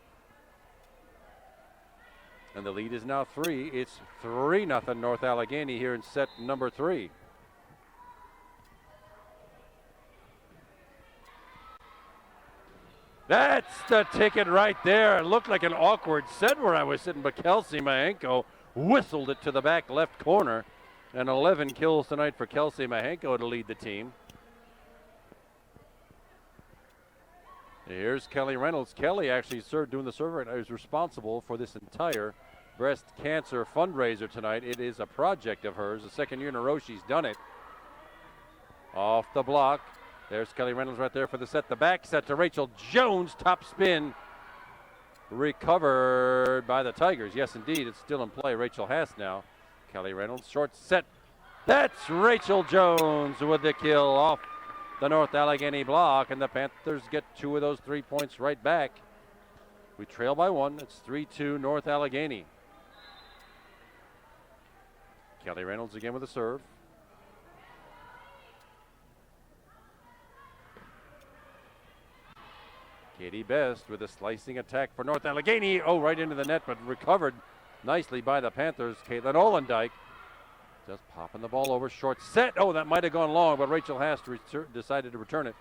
And the lead is now 3. It's 3-0 North Allegheny here in set number 3. That's the ticket right there. It looked like an awkward set where I was sitting, but Kelsey Mahenko whistled it to the back left corner. And 11 kills tonight for Kelsey Mahenko to lead the team. Here's Kelly Reynolds. Kelly actually served doing the server, and was responsible for this entire breast cancer fundraiser tonight. It is a project of hers. The second year in a row she's done it. Off the block. There's Kelly Reynolds right there for the set. The back set to Rachel Jones. Top spin. Recovered by the Tigers. Yes, indeed. It's still in play. Rachel Haas now. Kelly Reynolds. Short set. That's Rachel Jones with the kill off the North Allegheny block. And the Panthers get 2 of those 3 points right back. We trail by 1. It's 3-2 North Allegheny. Kelly Reynolds again with a serve. Katie Best with a slicing attack for North Allegheny. Oh, right into the net, but recovered nicely by the Panthers. Caitlin Olendijk just popping the ball over. Short set. Oh, that might have gone long, but Rachel Hast decided to return it.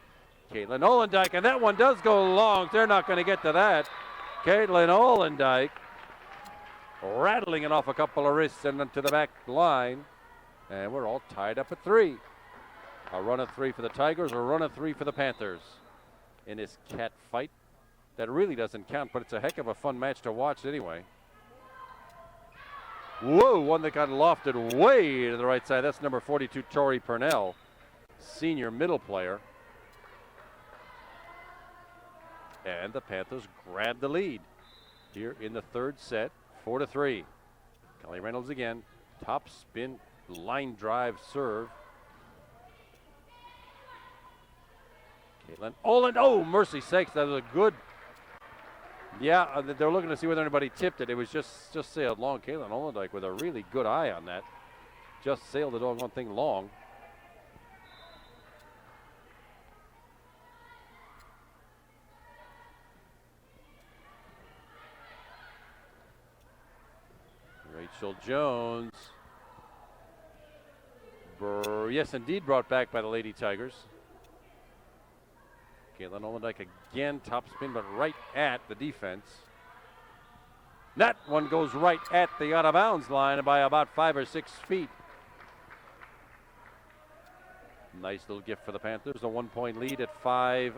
Caitlin Olendijk, and that one does go long. They're not going to get to that. Caitlin Olendijk rattling it off a couple of wrists and to the back line. And we're all tied up at 3. A run of 3 for the Tigers, a run of 3 for the Panthers. In this cat fight that really doesn't count, but it's a heck of a fun match to watch anyway. Whoa, one that got lofted way to the right side. That's number 42, Tori Purnell, senior middle player. And the Panthers grab the lead here in the 3rd set, 4-3. Kelly Reynolds again, top spin, line drive serve. Caitlin Olend, oh, mercy sakes, that was a good. Yeah, they're looking to see whether anybody tipped it. It was just sailed long. Caitlin Olendijk with a really good eye on that. Just sailed the doggone thing long. Rachel Jones. Yes, indeed, brought back by the Lady Tigers. Caitlin Olendijk again, top spin, but right at the defense. That one goes right at the out of bounds line by about 5 or 6 feet. Nice little gift for the Panthers. A 1-point lead at 5-4.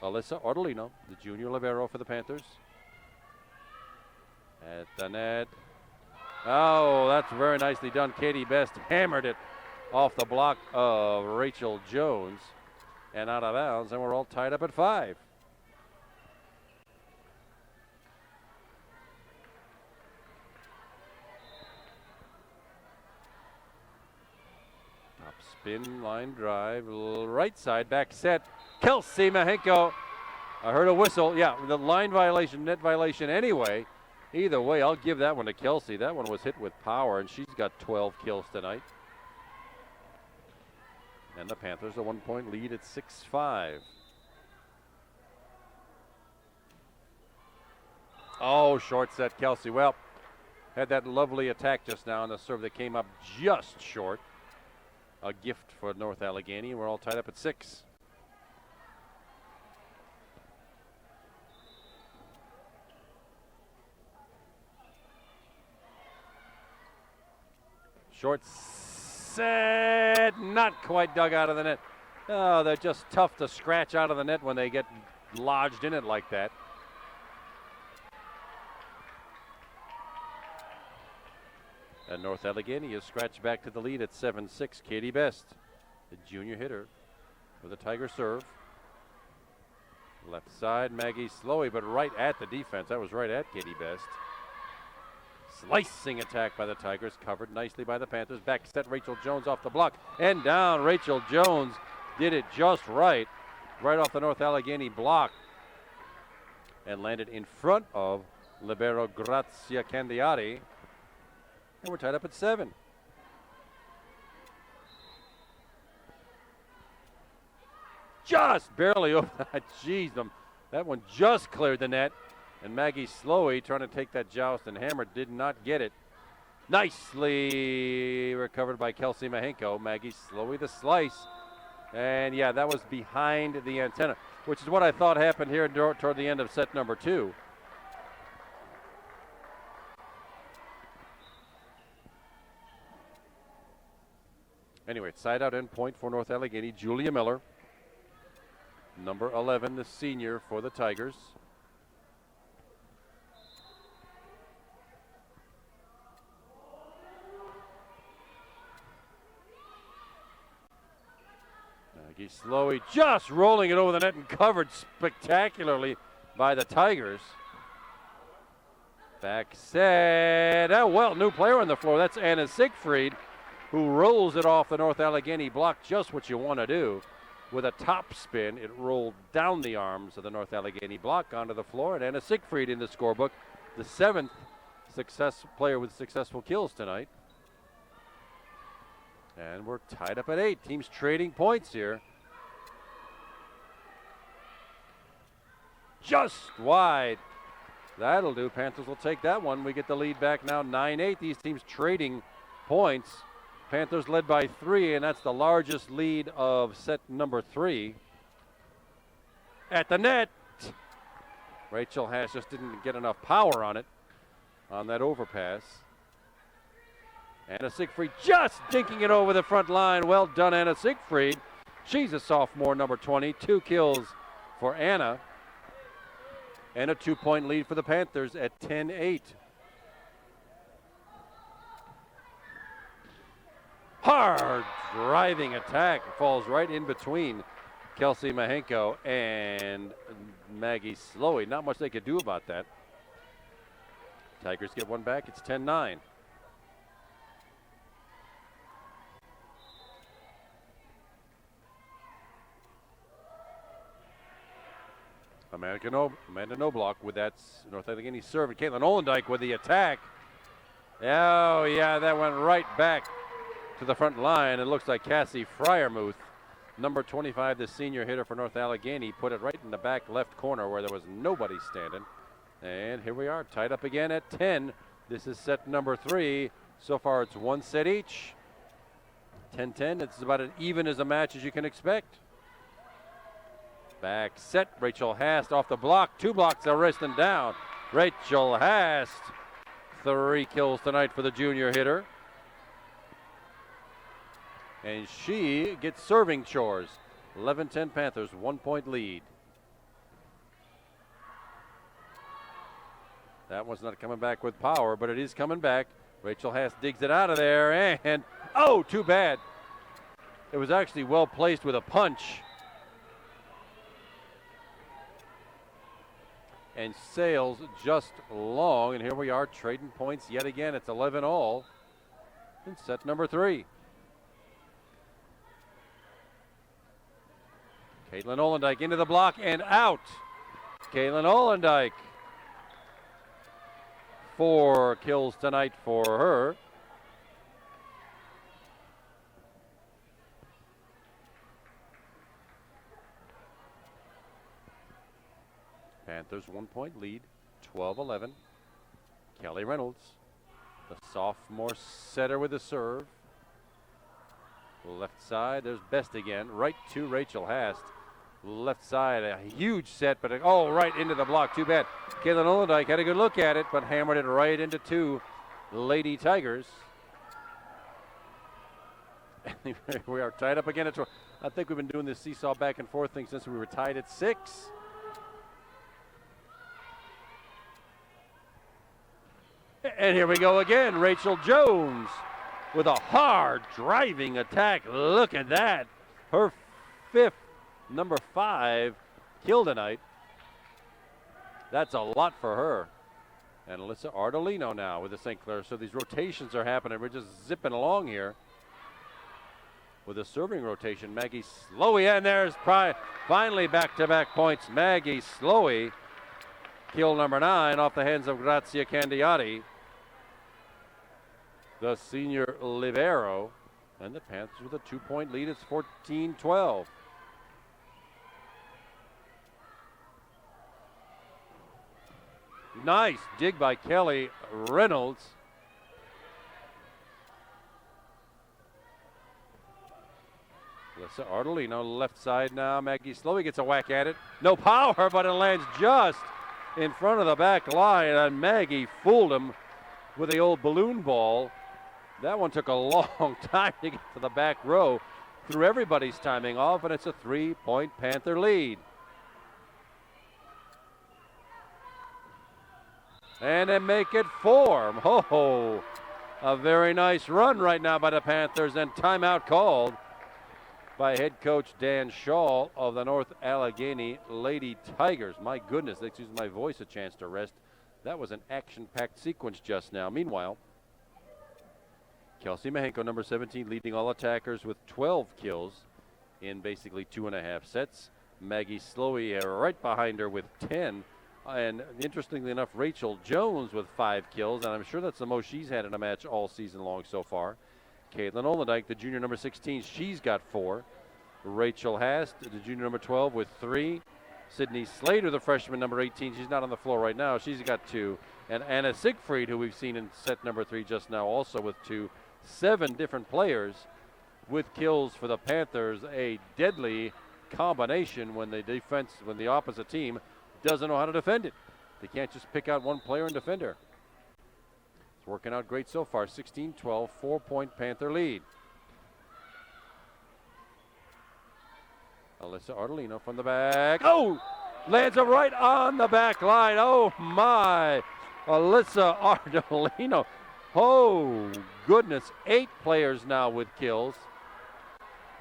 Alyssa Ortolino, the junior libero for the Panthers. At the net. Oh, that's very nicely done. Katie Best hammered it off the block of Rachel Jones and out of bounds, and we're all tied up at 5. Top spin, line drive, right side, back set. Kelsey Mahenko. I heard a whistle. Yeah, the line violation, net violation anyway. Either way, I'll give that one to Kelsey. That one was hit with power, and she's got 12 kills tonight. And the Panthers a 1-point lead at 6-5. Oh, short set, Kelsey. Well, had that lovely attack just now on the serve that came up just short. A gift for North Allegheny. We're all tied up at 6. Short set, not quite dug out of the net. Oh, they're just tough to scratch out of the net when they get lodged in it like that. And North Allegheny is scratched back to the lead at 7-6. Katie Best, the junior hitter, with a Tiger serve. Left side, Maggie Slowey, but right at the defense. That was right at Katie Best. Slicing attack by the Tigers, covered nicely by the Panthers. Back set, Rachel Jones off the block and down. Rachel Jones did it just right off the North Allegheny block, and landed in front of libero Grazia Candiati. And we're tied up at 7. Just barely over. Jeez, that one just cleared the net. And Maggie Slowey trying to take that joust and hammer, did not get it. Nicely recovered by Kelsey Mahenko. Maggie Slowey the slice. And yeah, that was behind the antenna, which is what I thought happened here toward the end of set number 2. Anyway, side out end point for North Allegheny. Julia Miller, number 11, the senior for the Tigers. Maggie Slowey just rolling it over the net and covered spectacularly by the Tigers. Back set. Oh, well, new player on the floor. That's Anna Siegfried, who rolls it off the North Allegheny block, just what you want to do. With a top spin, it rolled down the arms of the North Allegheny block onto the floor, and Anna Siegfried in the scorebook, the 7th player with successful kills tonight. And we're tied up at 8. Teams trading points here. Just wide. That'll do. Panthers will take that one. We get the lead back now, 9-8. These teams trading points. Panthers led by 3, and that's the largest lead of set number 3. At the net. Rachel Haas just didn't get enough power on it, on that overpass. Anna Siegfried just dinking it over the front line. Well done, Anna Siegfried. She's a sophomore, number 20. 2 kills for Anna. And a 2-point lead for the Panthers at 10-8. Hard driving attack falls right in between Kelsey Mahenko and Maggie Slowey. Not much they could do about that. Tigers get one back. It's 10-9. Amanda Knobloch with that North Allegheny serve. And Caitlin Olendijk with the attack. Oh, yeah, that went right back to the front line. It looks like Cassie Fryermuth, number 25, the senior hitter for North Allegheny, put it right in the back left corner where there was nobody standing. And here we are, tied up again at 10. This is set number 3. So far, it's 1 set each. 10-10. It's about as even as a match as you can expect. Back set, Rachel Hast off the block. 2 blocks are wrist and down. Rachel Hast, 3 kills tonight for the junior hitter. And she gets serving chores. 11-10 Panthers, 1-point lead. That one's not coming back with power, but it is coming back. Rachel Hast digs it out of there, and oh, too bad. It was actually well placed with a punch. And sails just long, and here we are trading points yet again. It's 11 all in set number 3. Caitlin Olendijk into the block and out. Caitlin Olendijk, 4 kills tonight for her. Panthers 1-point lead, 12-11. Kelly Reynolds, the sophomore setter with the serve. Left side, there's Best again. Right to Rachel Hast. Left side, a huge set, but right into the block. Too bad. Caitlin Olendijk had a good look at it, but hammered it right into 2 Lady Tigers. We are tied up again. I think we've been doing this seesaw back and forth thing since we were tied at 6. And here we go again. Rachel Jones with a hard driving attack. Look at that. Her 5th, number 5, kill tonight. That's a lot for her. And Alyssa Ardolino now with the St. Clair. So these rotations are happening. We're just zipping along here with a serving rotation. Maggie Slowey, and there's finally back-to-back points. Maggie Slowey, kill number 9 off the hands of Grazia Candiati, the senior libero. And the Panthers with a 2-point lead. It's 14-12. Nice dig by Kelly Reynolds. Alyssa Ardolino left side now. Maggie Slowey gets a whack at it. No power, but it lands just in front of the back line. And Maggie fooled him with the old balloon ball. That one took a long time to get to the back row. Threw everybody's timing off, and it's a 3-point Panther lead. And they make it 4. Oh, a very nice run right now by the Panthers, and timeout called by head coach Dan Shaw of the North Allegheny Lady Tigers. My goodness, that gives my voice a chance to rest. That was an action-packed sequence just now. Meanwhile, Kelsey Mahenko, number 17, leading all attackers with 12 kills in basically 2.5 sets. Maggie Slowey right behind her with 10. And interestingly enough, Rachel Jones with 5 kills, and I'm sure that's the most she's had in a match all season long so far. Caitlin Olendijk, the junior number 16, she's got 4. Rachel Hast, the junior number 12, with 3. Sydney Slater, the freshman number 18, she's not on the floor right now. She's got 2. And Anna Siegfried, who we've seen in set number 3 just now, also with 2. 7 different players with kills for the Panthers. A deadly combination when the opposite team doesn't know how to defend it. They can't just pick out one player and defend her. It's working out great so far. 16-12, 4-point Panther lead. Alyssa Ardolino from the back. Oh! Lands it right on the back line. Oh my! Alyssa Ardolino. Oh goodness, 8 players now with kills.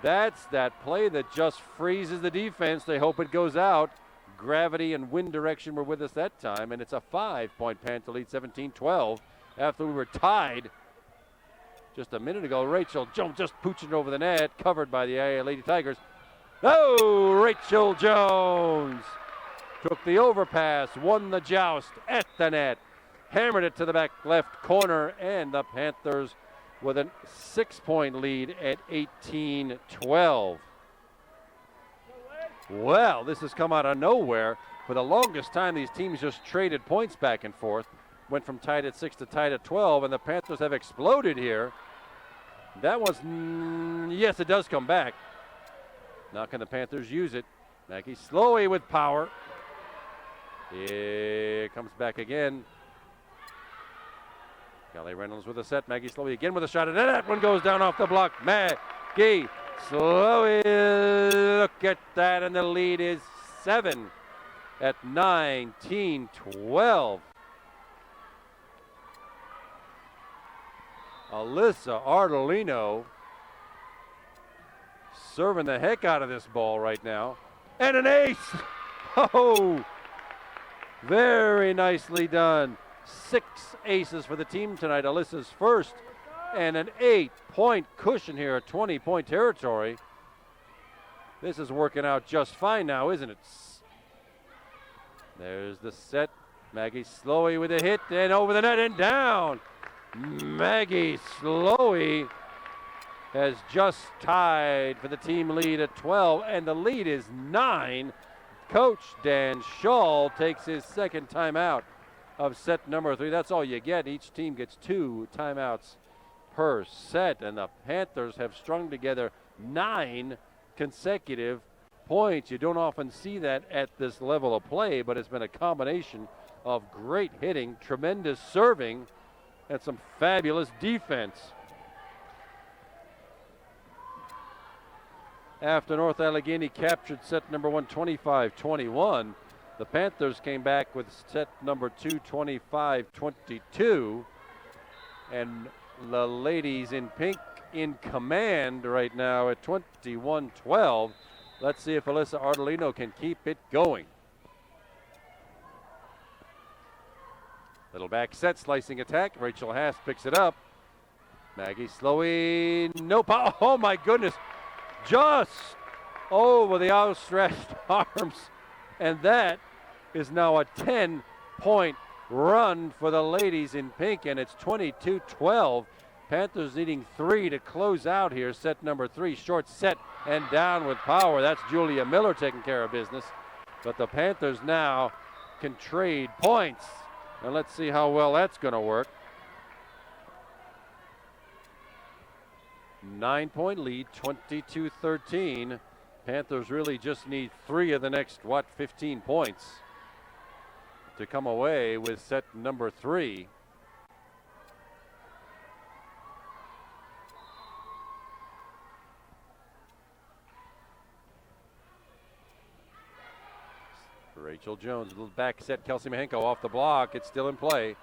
That's that play that just freezes the defense. They hope it goes out. Gravity and wind direction were with us that time, and it's a 5-point Panther lead, 17-12, after we were tied just a minute ago. Rachel Jones just pooching over the net, covered by the Lady Tigers. Oh, Rachel Jones took the overpass, won the joust at the net, hammered it to the back left corner, and the Panthers with a 6-point lead at 18-12. Well, this has come out of nowhere. For the longest time, these teams just traded points back and forth. Went from tied at 6 to tied at 12, and the Panthers have exploded here. That was, yes, it does come back. Now can the Panthers use it? Maggie Slowey with power. Here comes back again. Kelly Reynolds with a set. Maggie Slowey again with a shot, and that one goes down off the block. Maggie Slowey, look at that, and the lead is 7 at 19-12. Alyssa Ardolino serving the heck out of this ball right now. And an ace! Oh, very nicely done. 6 aces for the team tonight. Alyssa's first, and an 8-point cushion here at 20-point territory. This is working out just fine now, isn't it? There's the set. Maggie Slowey with a hit, and over the net and down. Maggie Slowey has just tied for the team lead at 12, and the lead is 9. Coach Dan Shaw takes his second timeout of set number 3. That's all you get. Each team gets 2 timeouts per set, and the Panthers have strung together 9 consecutive points. You don't often see that at this level of play, but it's been a combination of great hitting, tremendous serving, and some fabulous defense. after North Allegheny captured set number 1, 25-21. The Panthers came back with set number 2, 25-22. And the ladies in pink in command right now at 21-12. Let's see if Alyssa Ardolino can keep it going. Little back set, slicing attack. Rachel Haas picks it up. Maggie Slowey, no power. Oh my goodness. Just over the outstretched arms. And that is now a 10-point run for the ladies in pink, and it's 22-12. Panthers needing 3 to close out here. Set number 3, short set and down with power. That's Julia Miller taking care of business. But the Panthers now can trade points. And let's see how well that's going to work. 9-point lead, 22-13. Panthers really just need 3 of the next, 15 points to come away with set number 3. Rachel Jones, a little back set. Kelsey Mahenko off the block. It's still in play.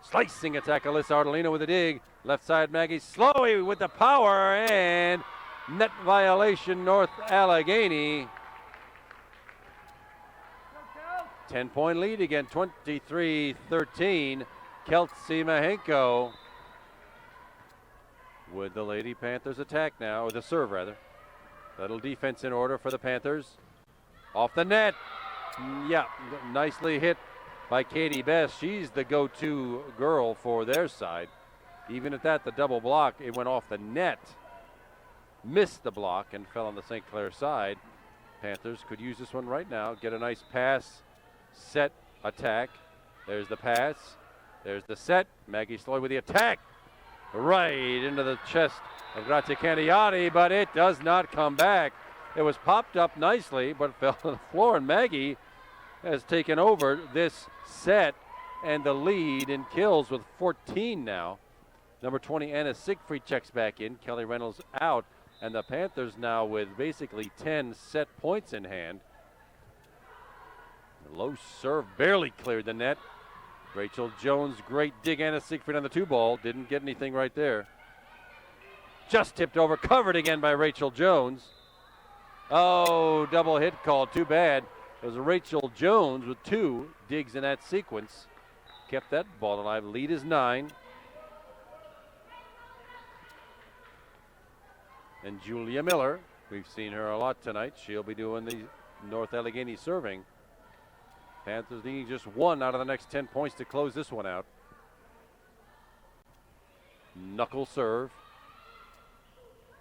Slicing attack, Alyssa Ardolino with a dig. Left side, Maggie Slowey with the power, and net violation, North Allegheny. 10-point lead again, 23-13. Kelsey Mahenko with the Lady Panthers attack now, or the serve rather. Little defense in order for the Panthers. Off the net. Yeah, nicely hit by Katie Best. She's the go-to girl for their side. Even at that, the double block, it went off the net. Missed the block and fell on the St. Clair side. Panthers could use this one right now. Get a nice pass, set, attack. There's the pass. There's the set. Maggie Slowey with the attack. Right into the chest of Grazia Candiati, but it does not come back. It was popped up nicely, but fell to the floor, and Maggie has taken over this set and the lead in kills with 14 now. Number 20, Anna Siegfried checks back in. Kelly Reynolds out, and the Panthers now with basically 10 set points in hand. The low serve barely cleared the net. Rachel Jones, great dig. Anna Siegfried on the 2-ball. Didn't get anything right there. Just tipped over, covered again by Rachel Jones. Oh, double hit called. Too bad. It was Rachel Jones with 2 digs in that sequence. Kept that ball alive. Lead is 9. And Julia Miller, we've seen her a lot tonight. She'll be doing the North Allegheny serving. Panthers needing just 1 out of the next 10 points to close this one out. Knuckle serve.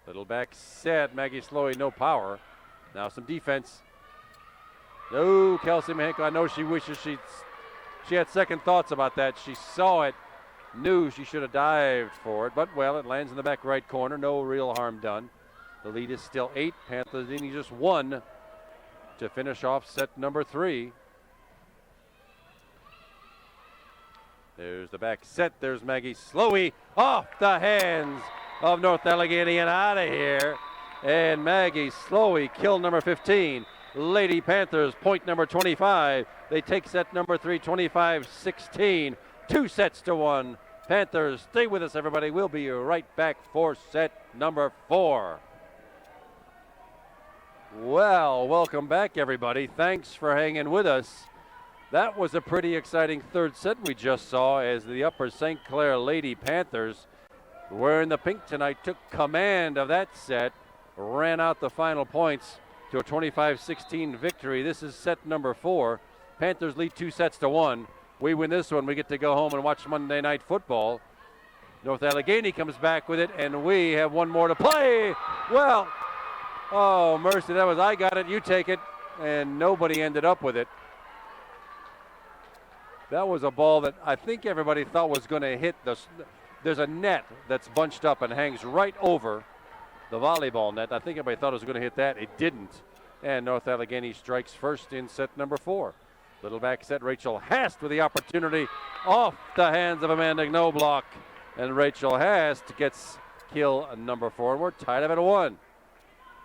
Little back set. Maggie Slowey, no power. Now some defense. No, Kelsey Mahenko. I know she wishes she had second thoughts about that. She saw it, knew she should have dived for it, but well, it lands in the back right corner. No real harm done. The lead is still 8. Panthers needing just 1 to finish off set number 3. There's the back set. There's Maggie Slowey off the hands of North Allegheny and out of here. And Maggie Slowey, kill number 15. Lady Panthers, point number 25. They take set number 3, 25-16. 2 sets to 1. Panthers, stay with us, everybody. We'll be right back for set number 4. Well, welcome back, everybody. Thanks for hanging with us. That was a pretty exciting third set we just saw as the Upper St. Clair Lady Panthers, wearing the pink tonight, took command of that set, ran out the final points to a 25-16 victory. This is set number 4. Panthers lead 2 sets to 1. We win this one, we get to go home and watch Monday Night Football. North Allegheny comes back with it, and we have 1 more to play. Well, oh, mercy, that was I got it, you take it, and nobody ended up with it. That was a ball that I think everybody thought was going to hit there's a net that's bunched up and hangs right over the volleyball net. I think everybody thought it was going to hit that. It didn't. And North Allegheny strikes first in set number 4. Little back set, Rachel Hast with the opportunity off the hands of Amanda Knobloch. And Rachel Hast gets kill number 4. And we're tied up at 1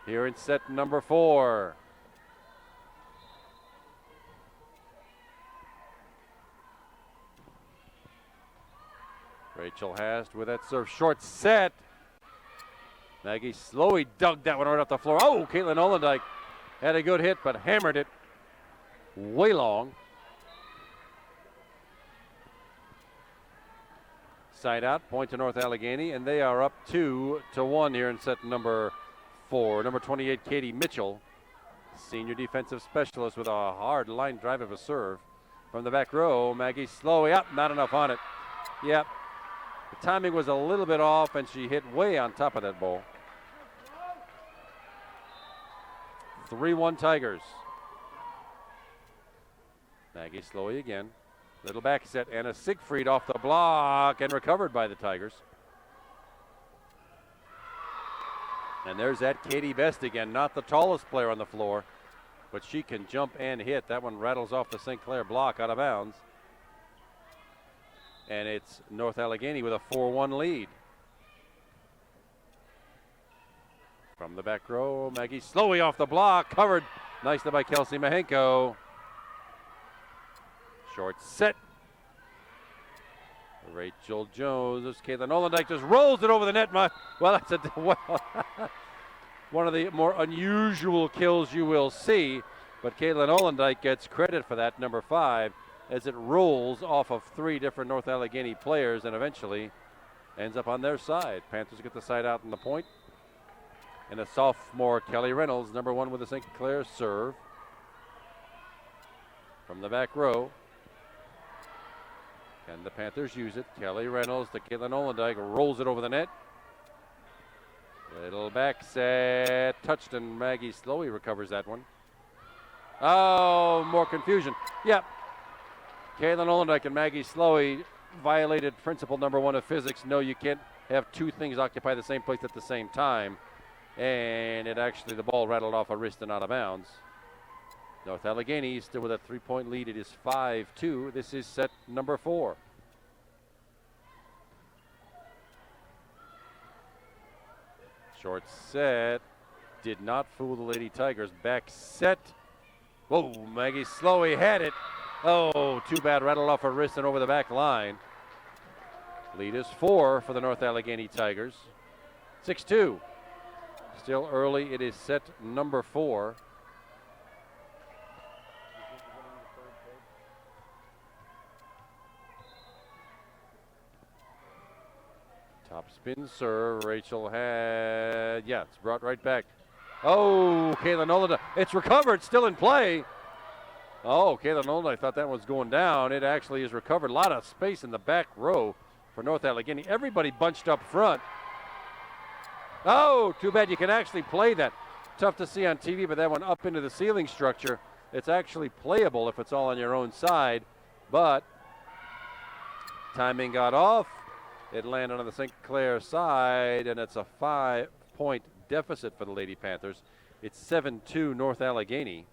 here in set number 4. Rachel Hast with that serve. Short set. Maggie Slowey dug that one right off the floor. Oh, Caitlin Olendijk had a good hit, but hammered it way long. Side out, point to North Allegheny, and they are up 2-1 here in set number 4. Number 28, Katie Mitchell, senior defensive specialist, with a hard line drive of a serve. From the back row, Maggie Slowey up, not enough on it. Yep. The timing was a little bit off, and she hit way on top of that ball. 3-1 Tigers. Maggie Slowey again. Little back set. Anna Siegfried off the block and recovered by the Tigers. And there's that Katie Best again. Not the tallest player on the floor, but she can jump and hit. That one rattles off the St. Clair block out of bounds. And it's North Allegheny with a 4-1 lead. From the back row, Maggie Slowey off the block, covered nicely by Kelsey Mahenko. Short set. Rachel Jones, Caitlin Olendijk just rolls it over the net. Well, that's one of the more unusual kills you will see, but Caitlin Olendijk gets credit for that, number 5. As it rolls off of 3 different North Allegheny players and eventually ends up on their side. Panthers get the side out in the point. And a sophomore, Kelly Reynolds, number 1 with the St. Clair serve. From the back row. Can the Panthers use it? Kelly Reynolds to Caitlin Olendijk, rolls it over the net. Little back set, touched, and Maggie Slowey recovers that one. Oh, more confusion. Yep. Caitlin Olendijk and Maggie Slowey violated principle number 1 of physics. No, you can't have 2 things occupy the same place at the same time. And the ball rattled off a wrist and out of bounds. North Allegheny still with a 3-point lead. It is 5-2. This is set number 4. Short set. Did not fool the Lady Tigers. Back set. Whoa, Maggie Slowey had it. Oh, too bad. Rattled off her wrist and over the back line. Lead is 4 for the North Allegheny Tigers. 6-2. Still early. It is set number 4. Top spin serve. Rachel had, it's brought right back. Oh, Caitlin Olendijk. It's recovered. Still in play. Oh, Caitlin Olendijk thought that was going down. It actually is recovered. A lot of space in the back row for North Allegheny. Everybody bunched up front. Oh, too bad you can actually play that. Tough to see on TV, but that one up into the ceiling structure. It's actually playable if it's all on your own side, but timing got off. It landed on the St. Clair side, and it's a 5-point deficit for the Lady Panthers. It's 7-2 North Allegheny.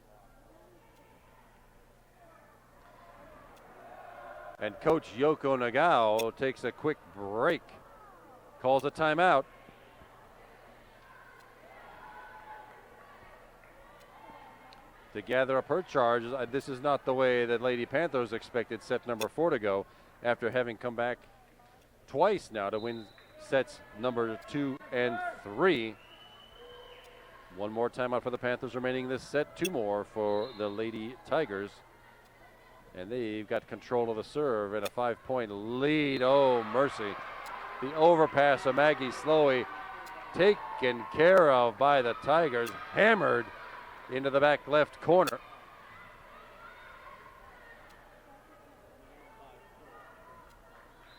And Coach Yoko Nagao takes a quick break, calls a timeout. To gather up her charges. This is not the way that Lady Panthers expected set number 4 to go after having come back twice now to win sets number 2 and 3. One more timeout for the Panthers remaining in this set, 2 more for the Lady Tigers. And they've got control of the serve and a 5-point lead. Oh, mercy. The overpass of Maggie Slowey taken care of by the Tigers, hammered into the back left corner.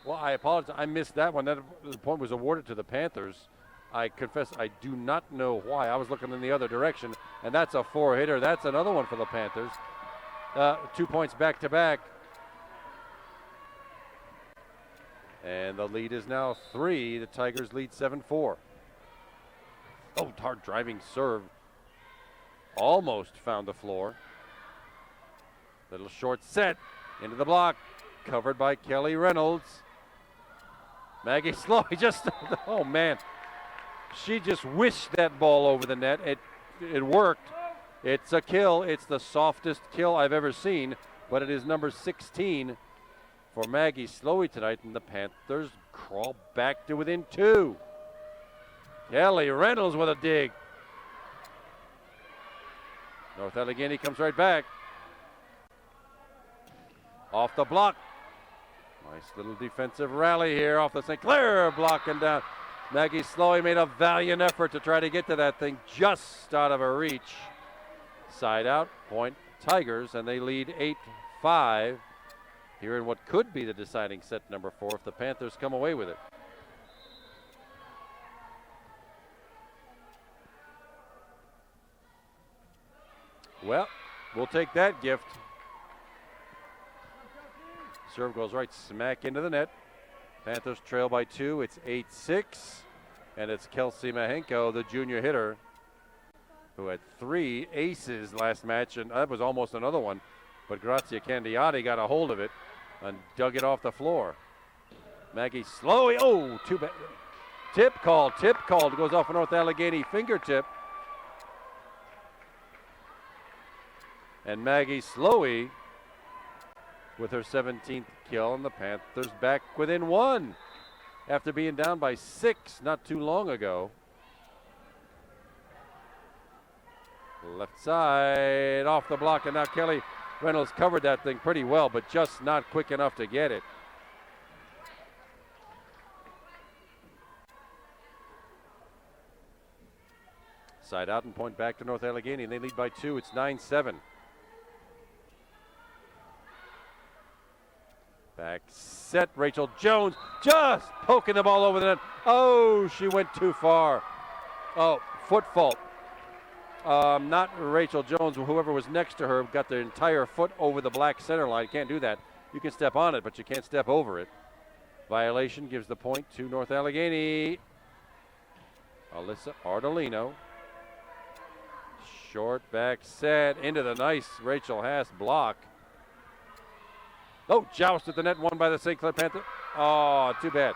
Well, I apologize. I missed that one. That the point was awarded to the Panthers. I confess I do not know why. I was looking in the other direction, and that's a 4-hitter. That's another one for the Panthers. 2 points back to back. And the lead is now 3. The Tigers lead 7-4. Oh, hard driving serve. Almost found the floor. Little short set into the block. Covered by Kelly Reynolds. Maggie Slowey just, oh man. She just wished that ball over the net. It worked. It's a kill. It's the softest kill I've ever seen, but it is number 16 for Maggie Slowey tonight, and the Panthers crawl back to within 2. Kelly Reynolds with a dig. North Allegheny comes right back. Off the block. Nice little defensive rally here off the St. Clair, blocking down. Maggie Slowey made a valiant effort to try to get to that thing, just out of her reach. Side out, point Tigers, and they lead 8-5 here in what could be the deciding set number 4 if the Panthers come away with it. Well, we'll take that gift. Serve goes right smack into the net. Panthers trail by 2. It's 8-6. And it's Kelsey Mahenko, the junior hitter, who had 3 aces last match. And that was almost another one. But Grazia Candiati got a hold of it and dug it off the floor. Maggie Slowey. Oh, too bad. Tip called. It goes off a North Allegheny fingertip. And Maggie Slowey with her 17th kill, and the Panthers back within 1 after being down by 6 not too long ago. Left side off the block, and now Kelly Reynolds covered that thing pretty well, but just not quick enough to get it. Side out and point back to North Allegheny, and they lead by 2. It's 9-7. Back set, Rachel Jones just poking the ball over the net. Oh, she went too far. Oh, foot fault. Not Rachel Jones, whoever was next to her got their entire foot over the black center line. Can't do that. You can step on it, but you can't step over it. Violation gives the point to North Allegheny. Alyssa Ardolino. Short back set into the nice Rachel Haas block. Oh, joust at the net, won by the St. Clair Panther. Oh, too bad.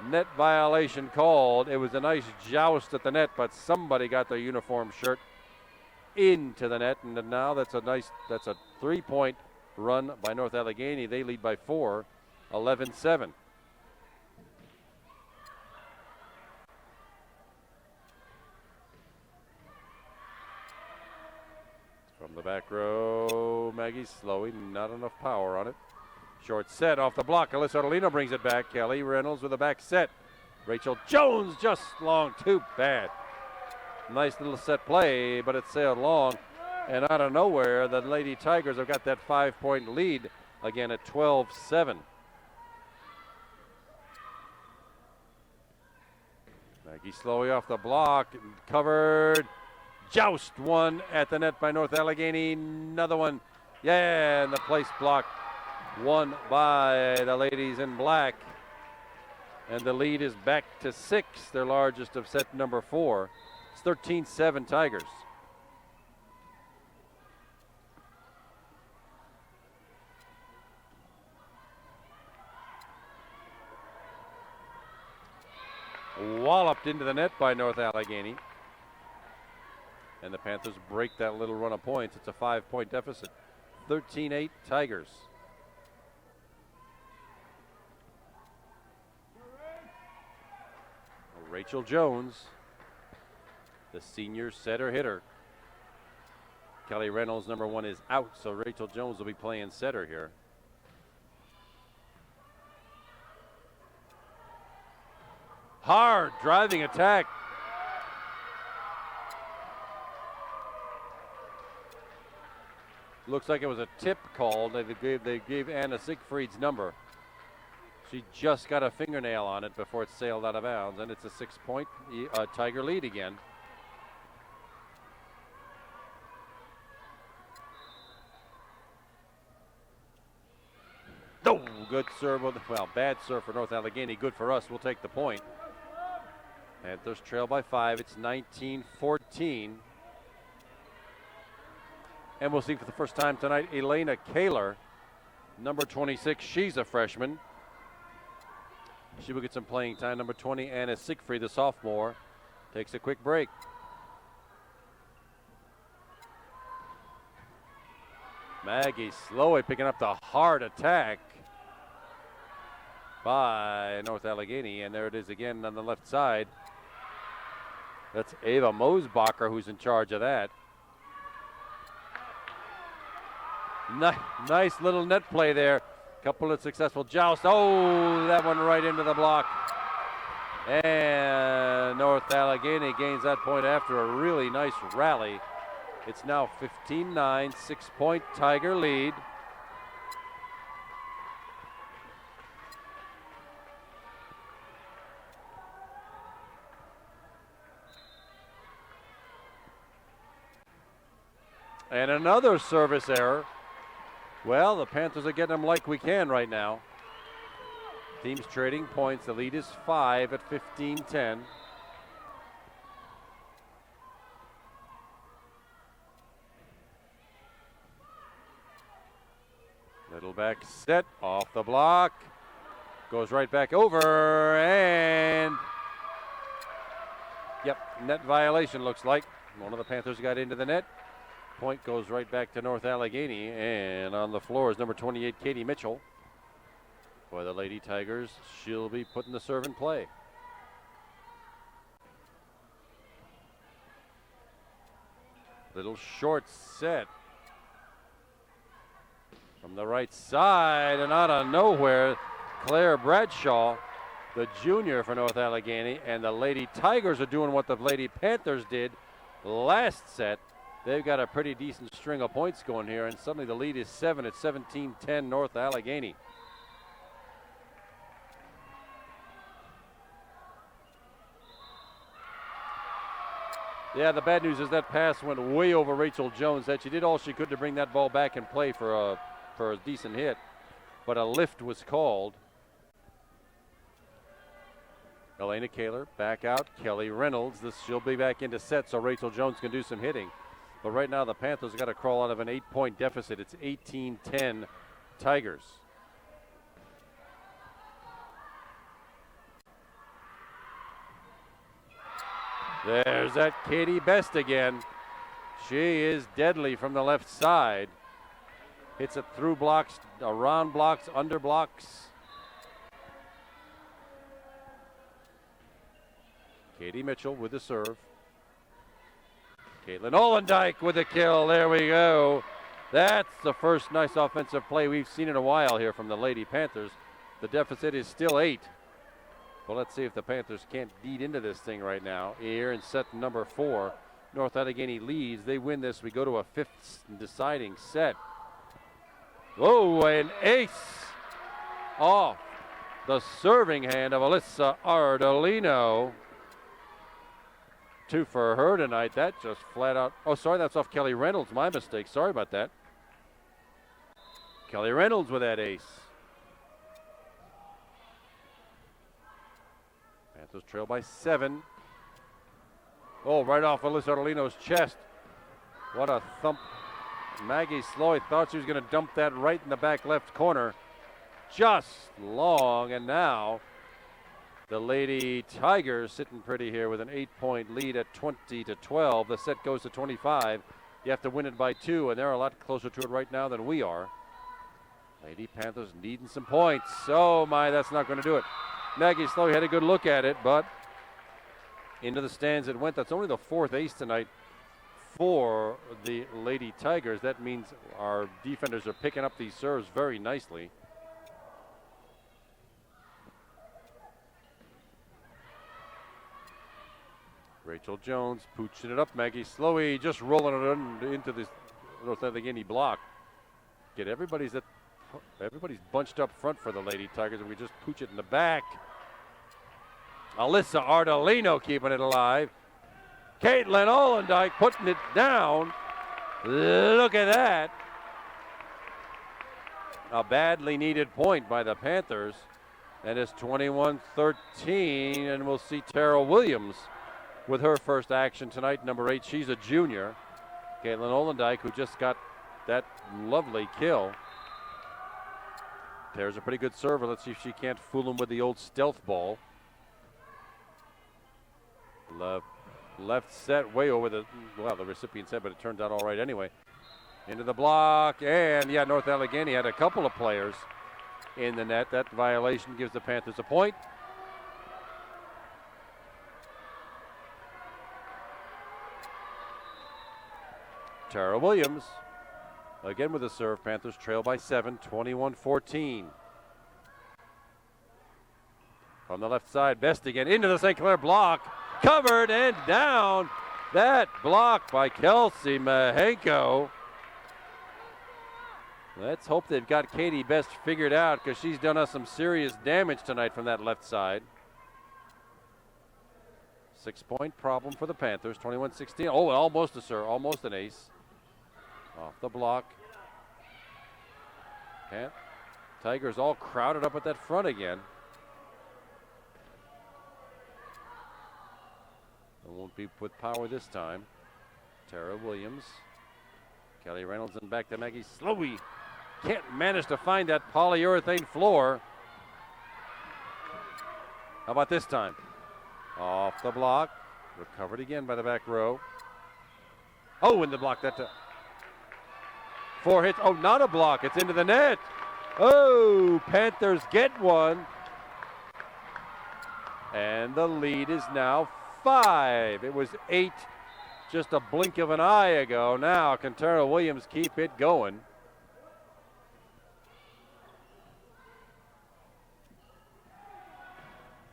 Net violation called. It was a nice joust at the net, but somebody got their uniform shirt into the net, and now that's a 3-point run by North Allegheny. They lead by 4, 11-7. From the back row, Maggie Slowey, not enough power on it. Short set off the block. Alyssa Ardolino brings it back. Kelly Reynolds with a back set. Rachel Jones just long, too bad. Nice little set play, but it sailed long. And out of nowhere, the Lady Tigers have got that 5-point lead again at 12-7. Maggie Slowey off the block, covered. Joust one at the net by North Allegheny. Another one. Yeah, and the place blocked. Won by the ladies in black. And the lead is back to 6, their largest of set number 4. It's 13-7 Tigers. Walloped into the net by North Allegheny. And the Panthers break that little run of points. It's a 5-point deficit. 13-8 Tigers. Rachel Jones, the senior setter hitter. Kelly Reynolds, number 1, is out, so Rachel Jones will be playing setter here. Hard driving attack. Looks like it was a tip call. They gave Anna Siegfried's number. She just got a fingernail on it before it sailed out of bounds, and it's a 6-point Tiger lead again. Oh, good serve. Well, bad serve for North Allegheny. Good for us. We'll take the point. Panthers trail by 5. It's 19-14. And we'll see for the first time tonight, Elena Kaler, number 26. She's a freshman. She will get some playing time. Number 20, Anna Siegfried, the sophomore, takes a quick break. Maggie Slowey picking up the hard attack by North Allegheny, and there it is again on the left side. That's Ava Mosbacher who's in charge of that. Nice little net play there. Couple of successful jousts. Oh, that one right into the block. And North Allegheny gains that point after a really nice rally. It's now 15-9, 6-point Tiger lead. And another service error. Well, the Panthers are getting them like we can right now. Teams trading points. The lead is 5 at 15-10. Little back set off the block. Goes right back over and yep, net violation looks like. One of the Panthers got into the net. Point goes right back to North Allegheny, and on the floor is number 28, Katie Mitchell. For the Lady Tigers, she'll be putting the serve in play. Little short set. From the right side and out of nowhere, Claire Bradshaw, the junior for North Allegheny, and the Lady Tigers are doing what the Lady Panthers did last set. They've got a pretty decent string of points going here, and suddenly the lead is 7 at 17-10 North Allegheny. Yeah, the bad news is that pass went way over Rachel Jones. That she did all she could to bring that ball back and play for a decent hit, but a lift was called. Elena Kaler back out. Kelly Reynolds. She'll be back into set, so Rachel Jones can do some hitting. But right now the Panthers got to crawl out of an 8-point deficit. It's 18-10 Tigers. There's that Katie Best again. She is deadly from the left side. Hits it through blocks, around blocks, under blocks. Katie Mitchell with the serve. Caitlin Olendyke with the kill. There we go. That's the first nice offensive play we've seen in a while here from the Lady Panthers. The deficit is still 8. Well, let's see if the Panthers can't beat into this thing right now. Here in set number 4, North Allegheny leads. They win this. We go to a 5th deciding set. Whoa, an ace off the serving hand of Alyssa Ardolino. 2 for her tonight. That just flat out. Oh, sorry, that's off Kelly Reynolds. My mistake. Sorry about that. Kelly Reynolds with that ace. Panthers trail by 7. Oh, right off Alyssa Ardolino's chest. What a thump. Maggie Sloy thought she was going to dump that right in the back left corner. Just long, and now the Lady Tigers sitting pretty here with an 8-point lead at 20-12. The set goes to 25. You have to win it by 2, and they're a lot closer to it right now than we are. Lady Panthers needing some points. Oh my, that's not going to do it. Maggie Sloy had a good look at it, but into the stands it went. That's only the 4th ace tonight for the Lady Tigers. That means our defenders are picking up these serves very nicely. Rachel Jones pooching it up. Maggie Slowy just rolling it into this North Allegheny block. Get everybody's bunched up front for the Lady Tigers, and we just pooch it in the back. Alyssa Ardolino keeping it alive. Caitlin Olendyke putting it down. Look at that. A badly needed point by the Panthers. And it's 21-13, and we'll see Tara Williams with her first action tonight, number 8. She's a junior. Caitlin Olendyke, who just got that lovely kill There's a pretty good server. Let's see if she can't fool him with the old stealth ball. Left set way over the recipient set, but it turned out all right anyway. Into the block, and yeah, North Allegheny had a couple of players in the net. That violation gives the Panthers a point. Tara Williams again with a serve. Panthers trail by 7, 21-14. From the left side, Best again into the St. Clair block. Covered and down. That block by Kelsey Mahenko. Let's hope they've got Katie Best figured out, because she's done us some serious damage tonight from that left side. 6-point problem for the Panthers, 21-16. Oh, almost a serve, almost an ace. Off the block. Tigers all crowded up at that front again. It won't be with power this time. Tara Williams. Kelly Reynolds and back to Maggie Slowey. Can't manage to find that polyurethane floor. How about this time? Off the block. Recovered again by the back row. Oh, in the block that time. 4 hits. Oh, not a block. It's into the net. Oh, Panthers get one. And the lead is now 5. It was 8 just a blink of an eye ago. Now can Tara Williams keep it going?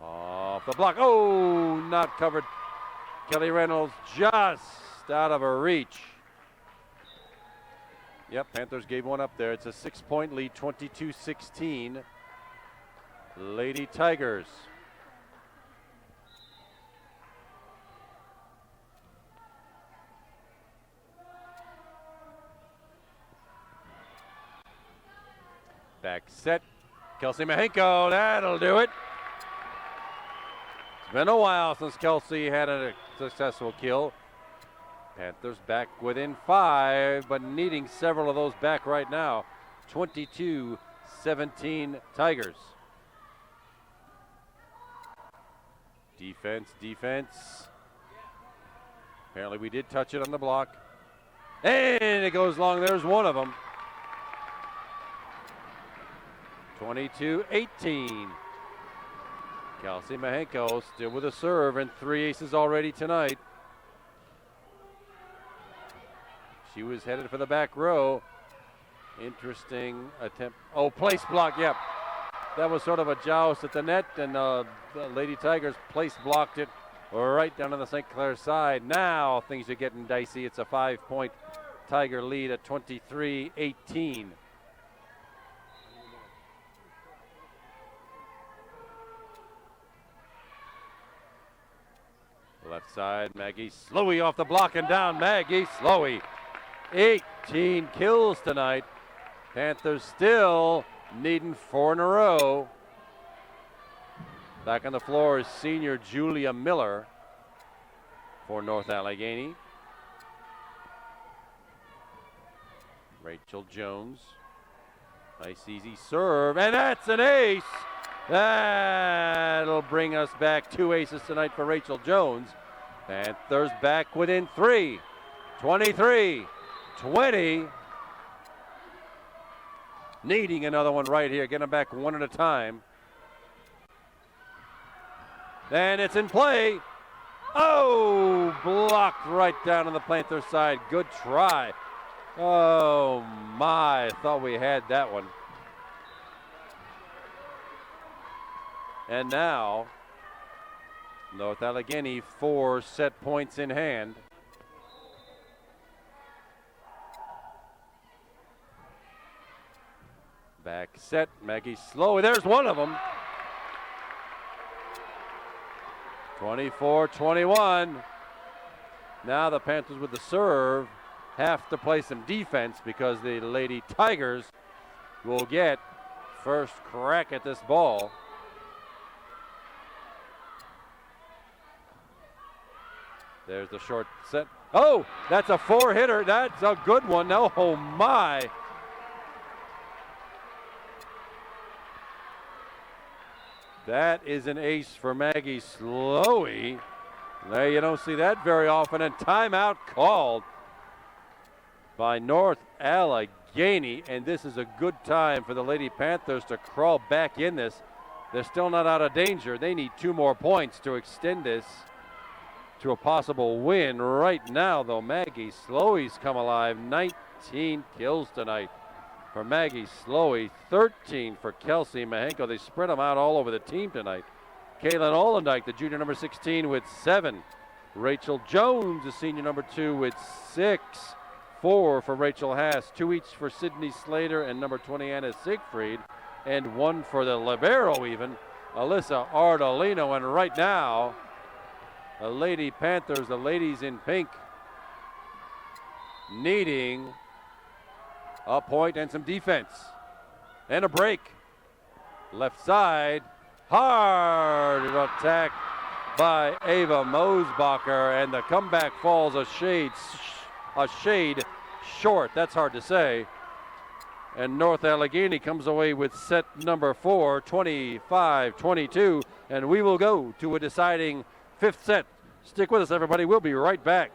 Off the block. Oh, not covered. Kelly Reynolds just out of her reach. Yep, Panthers gave one up there. It's a 6-point lead, 22-16. Lady Tigers. Back set. Kelsey Mahenko, that'll do it. It's been a while since Kelsey had a successful kill. Panthers back within 5, but needing several of those back right now. 22-17 Tigers. Defense. Apparently we did touch it on the block. And it goes long. There's one of them. 22-18. Kelsey Mahenko still with a serve and 3 aces already tonight. She was headed for the back row. Interesting attempt. Oh, place block, yep. That was sort of a joust at the net, and the Lady Tigers place blocked it right down on the St. Clair side. Now things are getting dicey. It's a 5-point Tiger lead at 23-18. Left side, Maggie Slowey off the block and down. Maggie Slowey. 18 kills tonight. Panthers still needing 4 in a row. Back on the floor is senior Julia Miller for North Allegheny. Rachel Jones. Nice easy serve, and that's an ace. That'll bring us back 2 aces tonight for Rachel Jones. Panthers back within 3. 23-20. Needing another one right here. Get them back one at a time. And it's in play. Oh, blocked right down on the Panther side. Good try. Oh, my. Thought we had that one. And now, North Allegheny 4 set points in hand. Back set, Maggie Slowey. There's one of them. 24-21. Now the Panthers with the serve have to play some defense, because the Lady Tigers will get first crack at this ball. There's the short set. Oh, that's a 4-hitter. That's a good one. Oh, my. That is an ace for Maggie Slowey. There, you don't see that very often. And timeout called by North Allegheny. And this is a good time for the Lady Panthers to crawl back in this. They're still not out of danger. They need 2 more points to extend this to a possible win. Right now, though, Maggie Slowey's come alive. 19 kills tonight for Maggie Slowey, 13 for Kelsey Mahenko. They spread them out all over the team tonight. Kaylin Olendike, the junior number 16, with 7. Rachel Jones, the senior number 2, with 6. 4 for Rachel Haas, 2 each for Sydney Slater and number 20, Anna Siegfried, and 1 for the libero even, Alyssa Ardolino. And right now, the Lady Panthers, the ladies in pink, needing a point and some defense. And a break. Left side, hard attack by Ava Mosbacher, and the comeback falls a shade short. That's hard to say. And North Allegheny comes away with set number 4, 25-22, and we will go to a deciding 5th set. Stick with us, everybody. We'll be right back.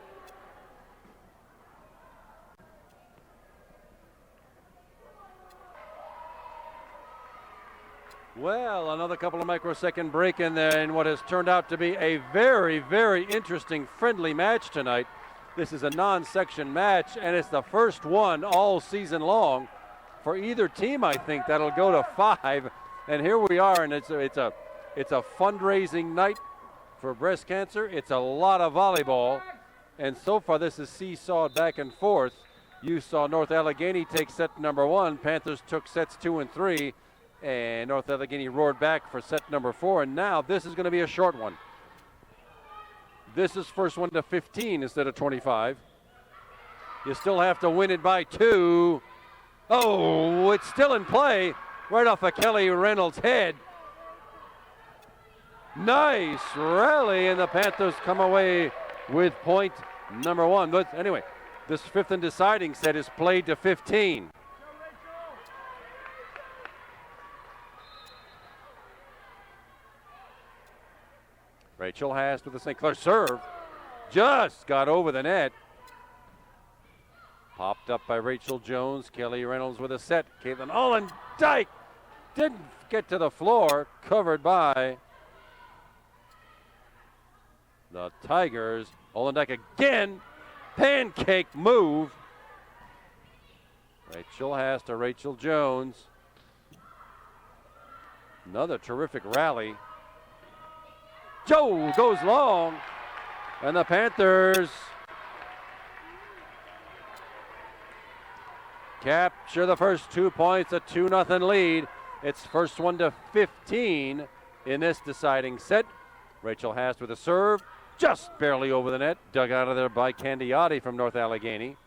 Well, another couple of microsecond break in there in what has turned out to be a very, very interesting friendly match tonight. This is a non-section match, and it's the first one all season long for either team. I think that'll go to 5. And here we are, and it's a fundraising night for breast cancer. It's a lot of volleyball, and so far this is seesawed back and forth. You saw North Allegheny take set number 1. Panthers took sets 2 and 3. And North Allegheny roared back for set number 4, and now this is going to be a short one. This is first one to 15 instead of 25. You still have to win it by 2. Oh, it's still in play right off of Kelly Reynolds' head. Nice rally, and the Panthers come away with point number 1. But anyway, this 5th and deciding set is played to 15. Rachel Haas with the St. Clair serve. Just got over the net. Popped up by Rachel Jones. Kelly Reynolds with a set. Caitlin Olendike didn't get to the floor. Covered by the Tigers. Olendike again. Pancake move. Rachel Haas to Rachel Jones. Another terrific rally. Joe goes long, and the Panthers capture the first 2 points, a 2-0 lead. It's first one to 15 in this deciding set. Rachel Haas with a serve, just barely over the net, dug out of there by Candiotti from North Allegheny.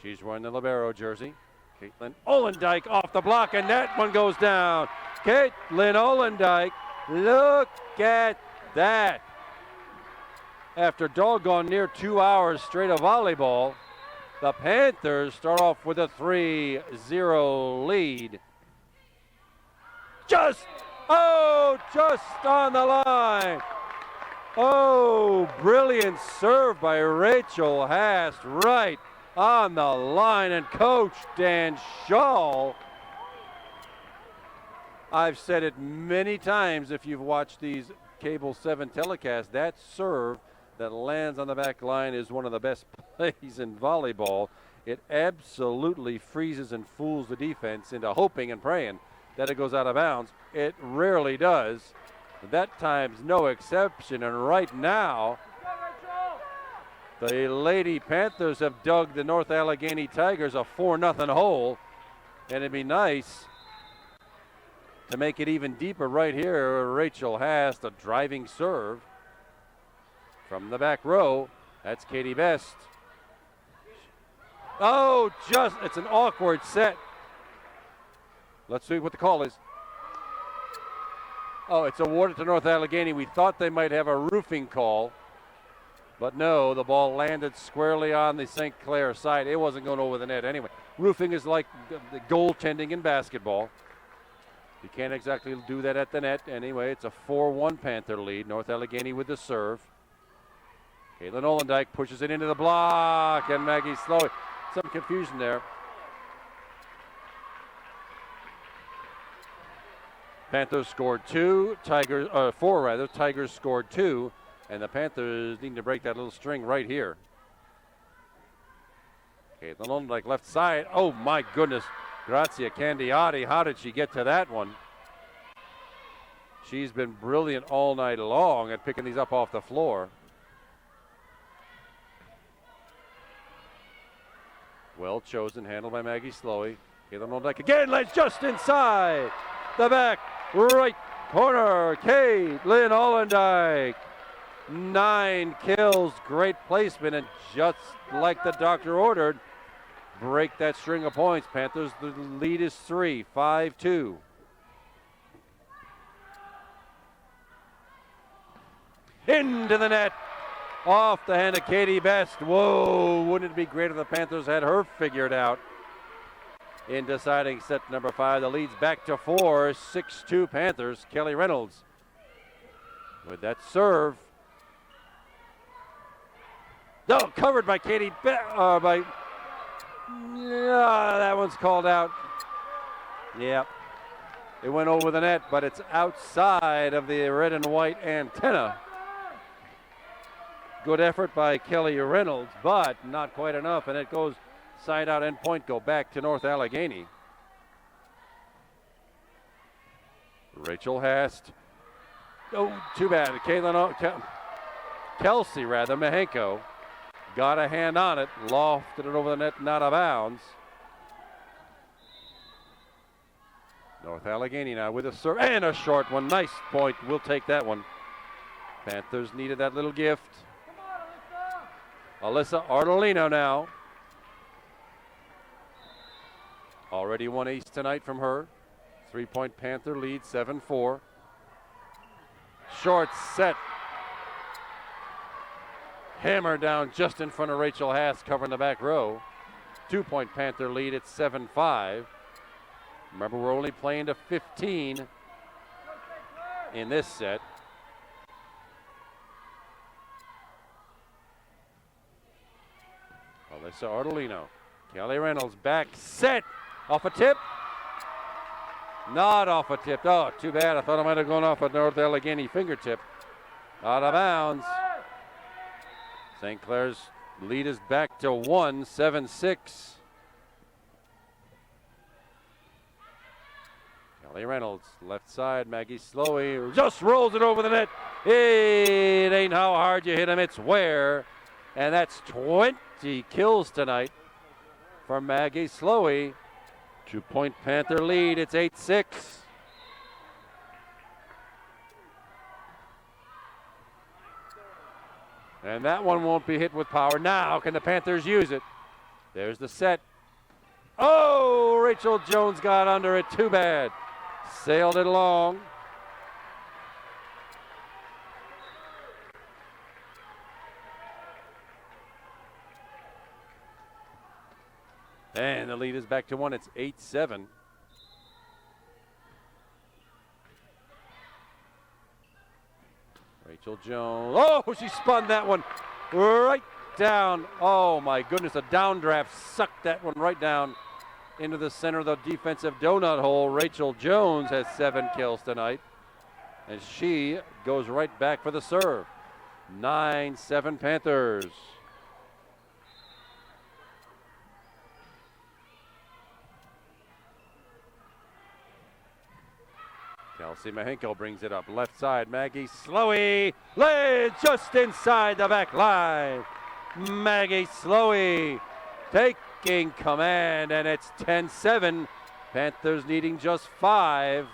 She's wearing the libero jersey. Caitlin Olendike off the block, and that one goes down. Caitlin Olendike, look at that. After doggone near 2 hours straight of volleyball, the Panthers start off with a 3-0 lead. Just on the line. Oh, brilliant serve by Rachel Haas right on the line. And Coach Dan Shaw, I've said it many times if you've watched these Cable 7 telecasts, that serve that lands on the back line is one of the best plays in volleyball. It absolutely freezes and fools the defense into hoping and praying that it goes out of bounds. It rarely does. That time's no exception, and right now the Lady Panthers have dug the North Allegheny Tigers a 4-0 hole, and it'd be nice to make it even deeper right here. Rachel Haas, the driving serve from the back row. That's Katie Best. Oh, it's an awkward set. Let's see what the call is. Oh, it's awarded to North Allegheny. We thought they might have a roofing call, but no, the ball landed squarely on the St. Clair side. It wasn't going over the net anyway. Roofing is like the goaltending in basketball. You can't exactly do that at the net. Anyway, it's a 4-1 Panther lead. North Allegheny with the serve. Caitlin Olendijk pushes it into the block, and Maggie Slowey. Some confusion there. Panthers scored 4 rather. Tigers scored 2, and the Panthers need to break that little string right here. Caitlin Olendijk left side. Oh my goodness. Grazia Candiotti, how did she get to that one? She's been brilliant all night long at picking these up off the floor. Well chosen, handled by Maggie Slowey. Caitlin Olendijk again, lays just inside the back right corner. Caitlin Olendijk, 9 kills, great placement, and just like the doctor ordered, break that string of points. Panthers, the lead is 3, 5-2. Into the net, off the hand of Katie Best. Whoa, wouldn't it be great if the Panthers had her figured out in deciding set number 5. The lead's back to 4, 6-2 Panthers. Kelly Reynolds with that serve. No, covered by that one's called out. Yep. It went over the net, but it's outside of the red and white antenna. Good effort by Kelly Reynolds, but not quite enough, and it goes side out, end point, go back to North Allegheny. Rachel Hast. Oh, too bad. Kelsey Mahenko got a hand on it, lofted it over the net and out of bounds. North Allegheny now with a serve and a short one. Nice point. We'll take that one. Panthers needed that little gift. Alyssa Ardolino now. Already 1 ace tonight from her. 3-point Panther lead, 7-4. Short set. Hammer down just in front of Rachel Haas, covering the back row. 2-point Panther lead at 7-5. Remember, we're only playing to 15 in this set. Alyssa Ardolino. Kelly Reynolds back set. Off a tip. Not off a tip. Oh, too bad. I thought it might have gone off a North Allegheny fingertip. Out of bounds. St. Clair's lead is back to 1, 7-6. Kelly Reynolds, left side, Maggie Slowey just rolls it over the net. It ain't how hard you hit him, it's where. And that's 20 kills tonight for Maggie Slowey. 2-point Panther lead, it's 8-6. And that one won't be hit with power. Now, can the Panthers use it? There's the set. Oh, Rachel Jones got under it. Too bad. Sailed it along. And the lead is back to 1. It's 8-7. Rachel Jones. Oh, she spun that one right down. Oh, my goodness. A downdraft sucked that one right down into the center of the defensive donut hole. Rachel Jones has 7 kills tonight. And she goes right back for the serve. 9-7 Panthers. Kelsey Mahenko brings it up. Left side, Maggie Slowey. Lays just inside the back line. Maggie Slowey taking command, and it's 10-7. Panthers needing just 5.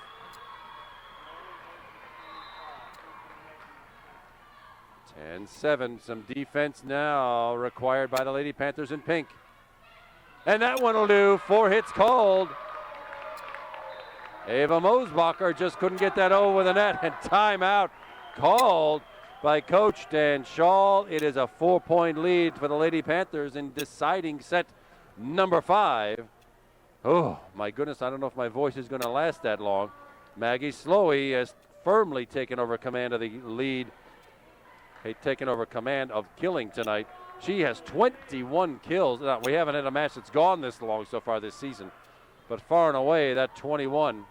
And 7, some defense now required by the Lady Panthers in pink. And that one will do. 4 hits called. Ava Mosbacher just couldn't get that over the net, and timeout called by Coach Dan Shaw. It is a 4-point lead for the Lady Panthers in deciding set number 5. Oh, my goodness, I don't know if my voice is going to last that long. Maggie Slowey has firmly taken over command of the lead. Taken over command of killing tonight. She has 21 kills. Now, we haven't had a match that's gone this long so far this season, but far and away that 21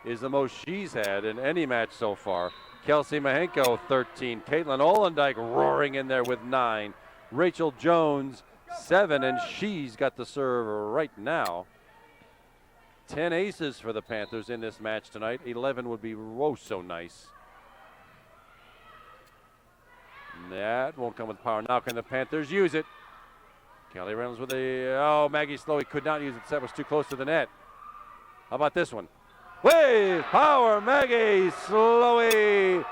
is the most she's had in any match so far. Kelsey Mahenko 13. Caitlin Olendike roaring in there with 9. Rachel Jones 7, and she's got the serve right now. 10 aces for the Panthers in this match tonight. 11 would be so nice. That won't come with power. Now can the Panthers use it? Kelly Reynolds with Maggie Slowey could not use it. That was too close to the net. How about this one? With power, Maggie Slowey.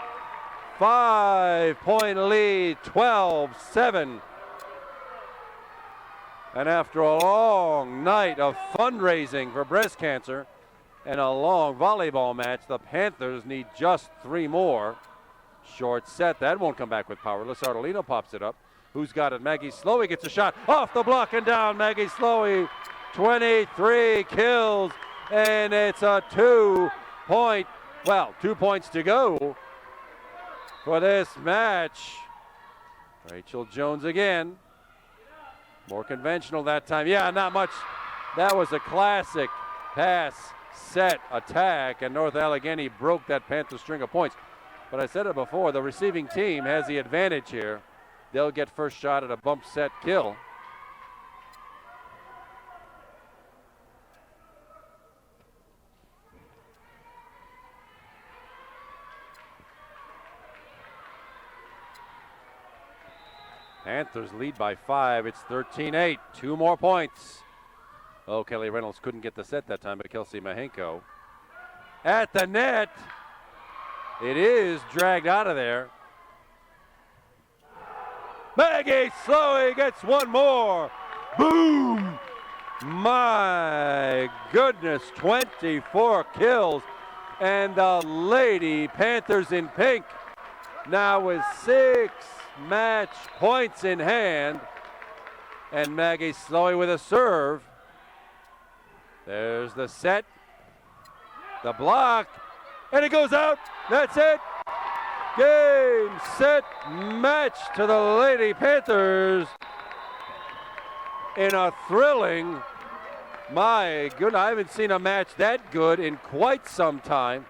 5-point lead, 12-7. And after a long night of fundraising for breast cancer and a long volleyball match, the Panthers need just 3 more. Short set, that won't come back with power. Lissardolino pops it up. Who's got it? Maggie Slowey gets a shot off the block and down. Maggie Slowey, 23 kills, and it's a 2 points to go for this match. Rachel Jones again. More conventional that time. Yeah, not much. That was a classic pass, set, attack, and North Allegheny broke that Panther string of points. But I said it before, the receiving team has the advantage here. They'll get first shot at a bump set kill. Panthers lead by 5. It's 13-8. 2 more points. Oh, Kelly Reynolds couldn't get the set that time, but Kelsey Mahenko at the net. It is dragged out of there. Maggie Slowey gets one more. Boom! My goodness, 24 kills. And the Lady Panthers in pink now with 6 match points in hand. And Maggie Slowey with a serve. There's the set. The block. And it goes out. That's it. Game, set, match to the Lady Panthers in a thrilling, my goodness, I haven't seen a match that good in quite some time.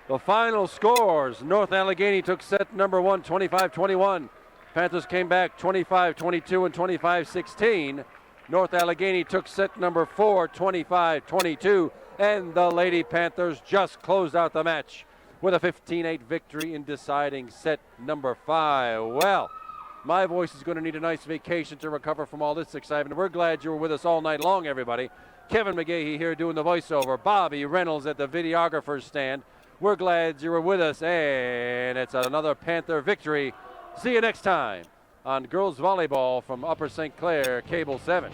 The final scores, North Allegheny took set number 1, 25-21. Panthers came back 25-22 and 25-16. North Allegheny took set number 4, 25-22. And the Lady Panthers just closed out the match with a 15-8 victory in deciding set number 5. Well, my voice is going to need a nice vacation to recover from all this excitement. We're glad you were with us all night long, everybody. Kevin McGahey here doing the voiceover. Bobby Reynolds at the videographer's stand. We're glad you were with us, and it's another Panther victory. See you next time on Girls Volleyball from Upper St. Clair, Cable 7.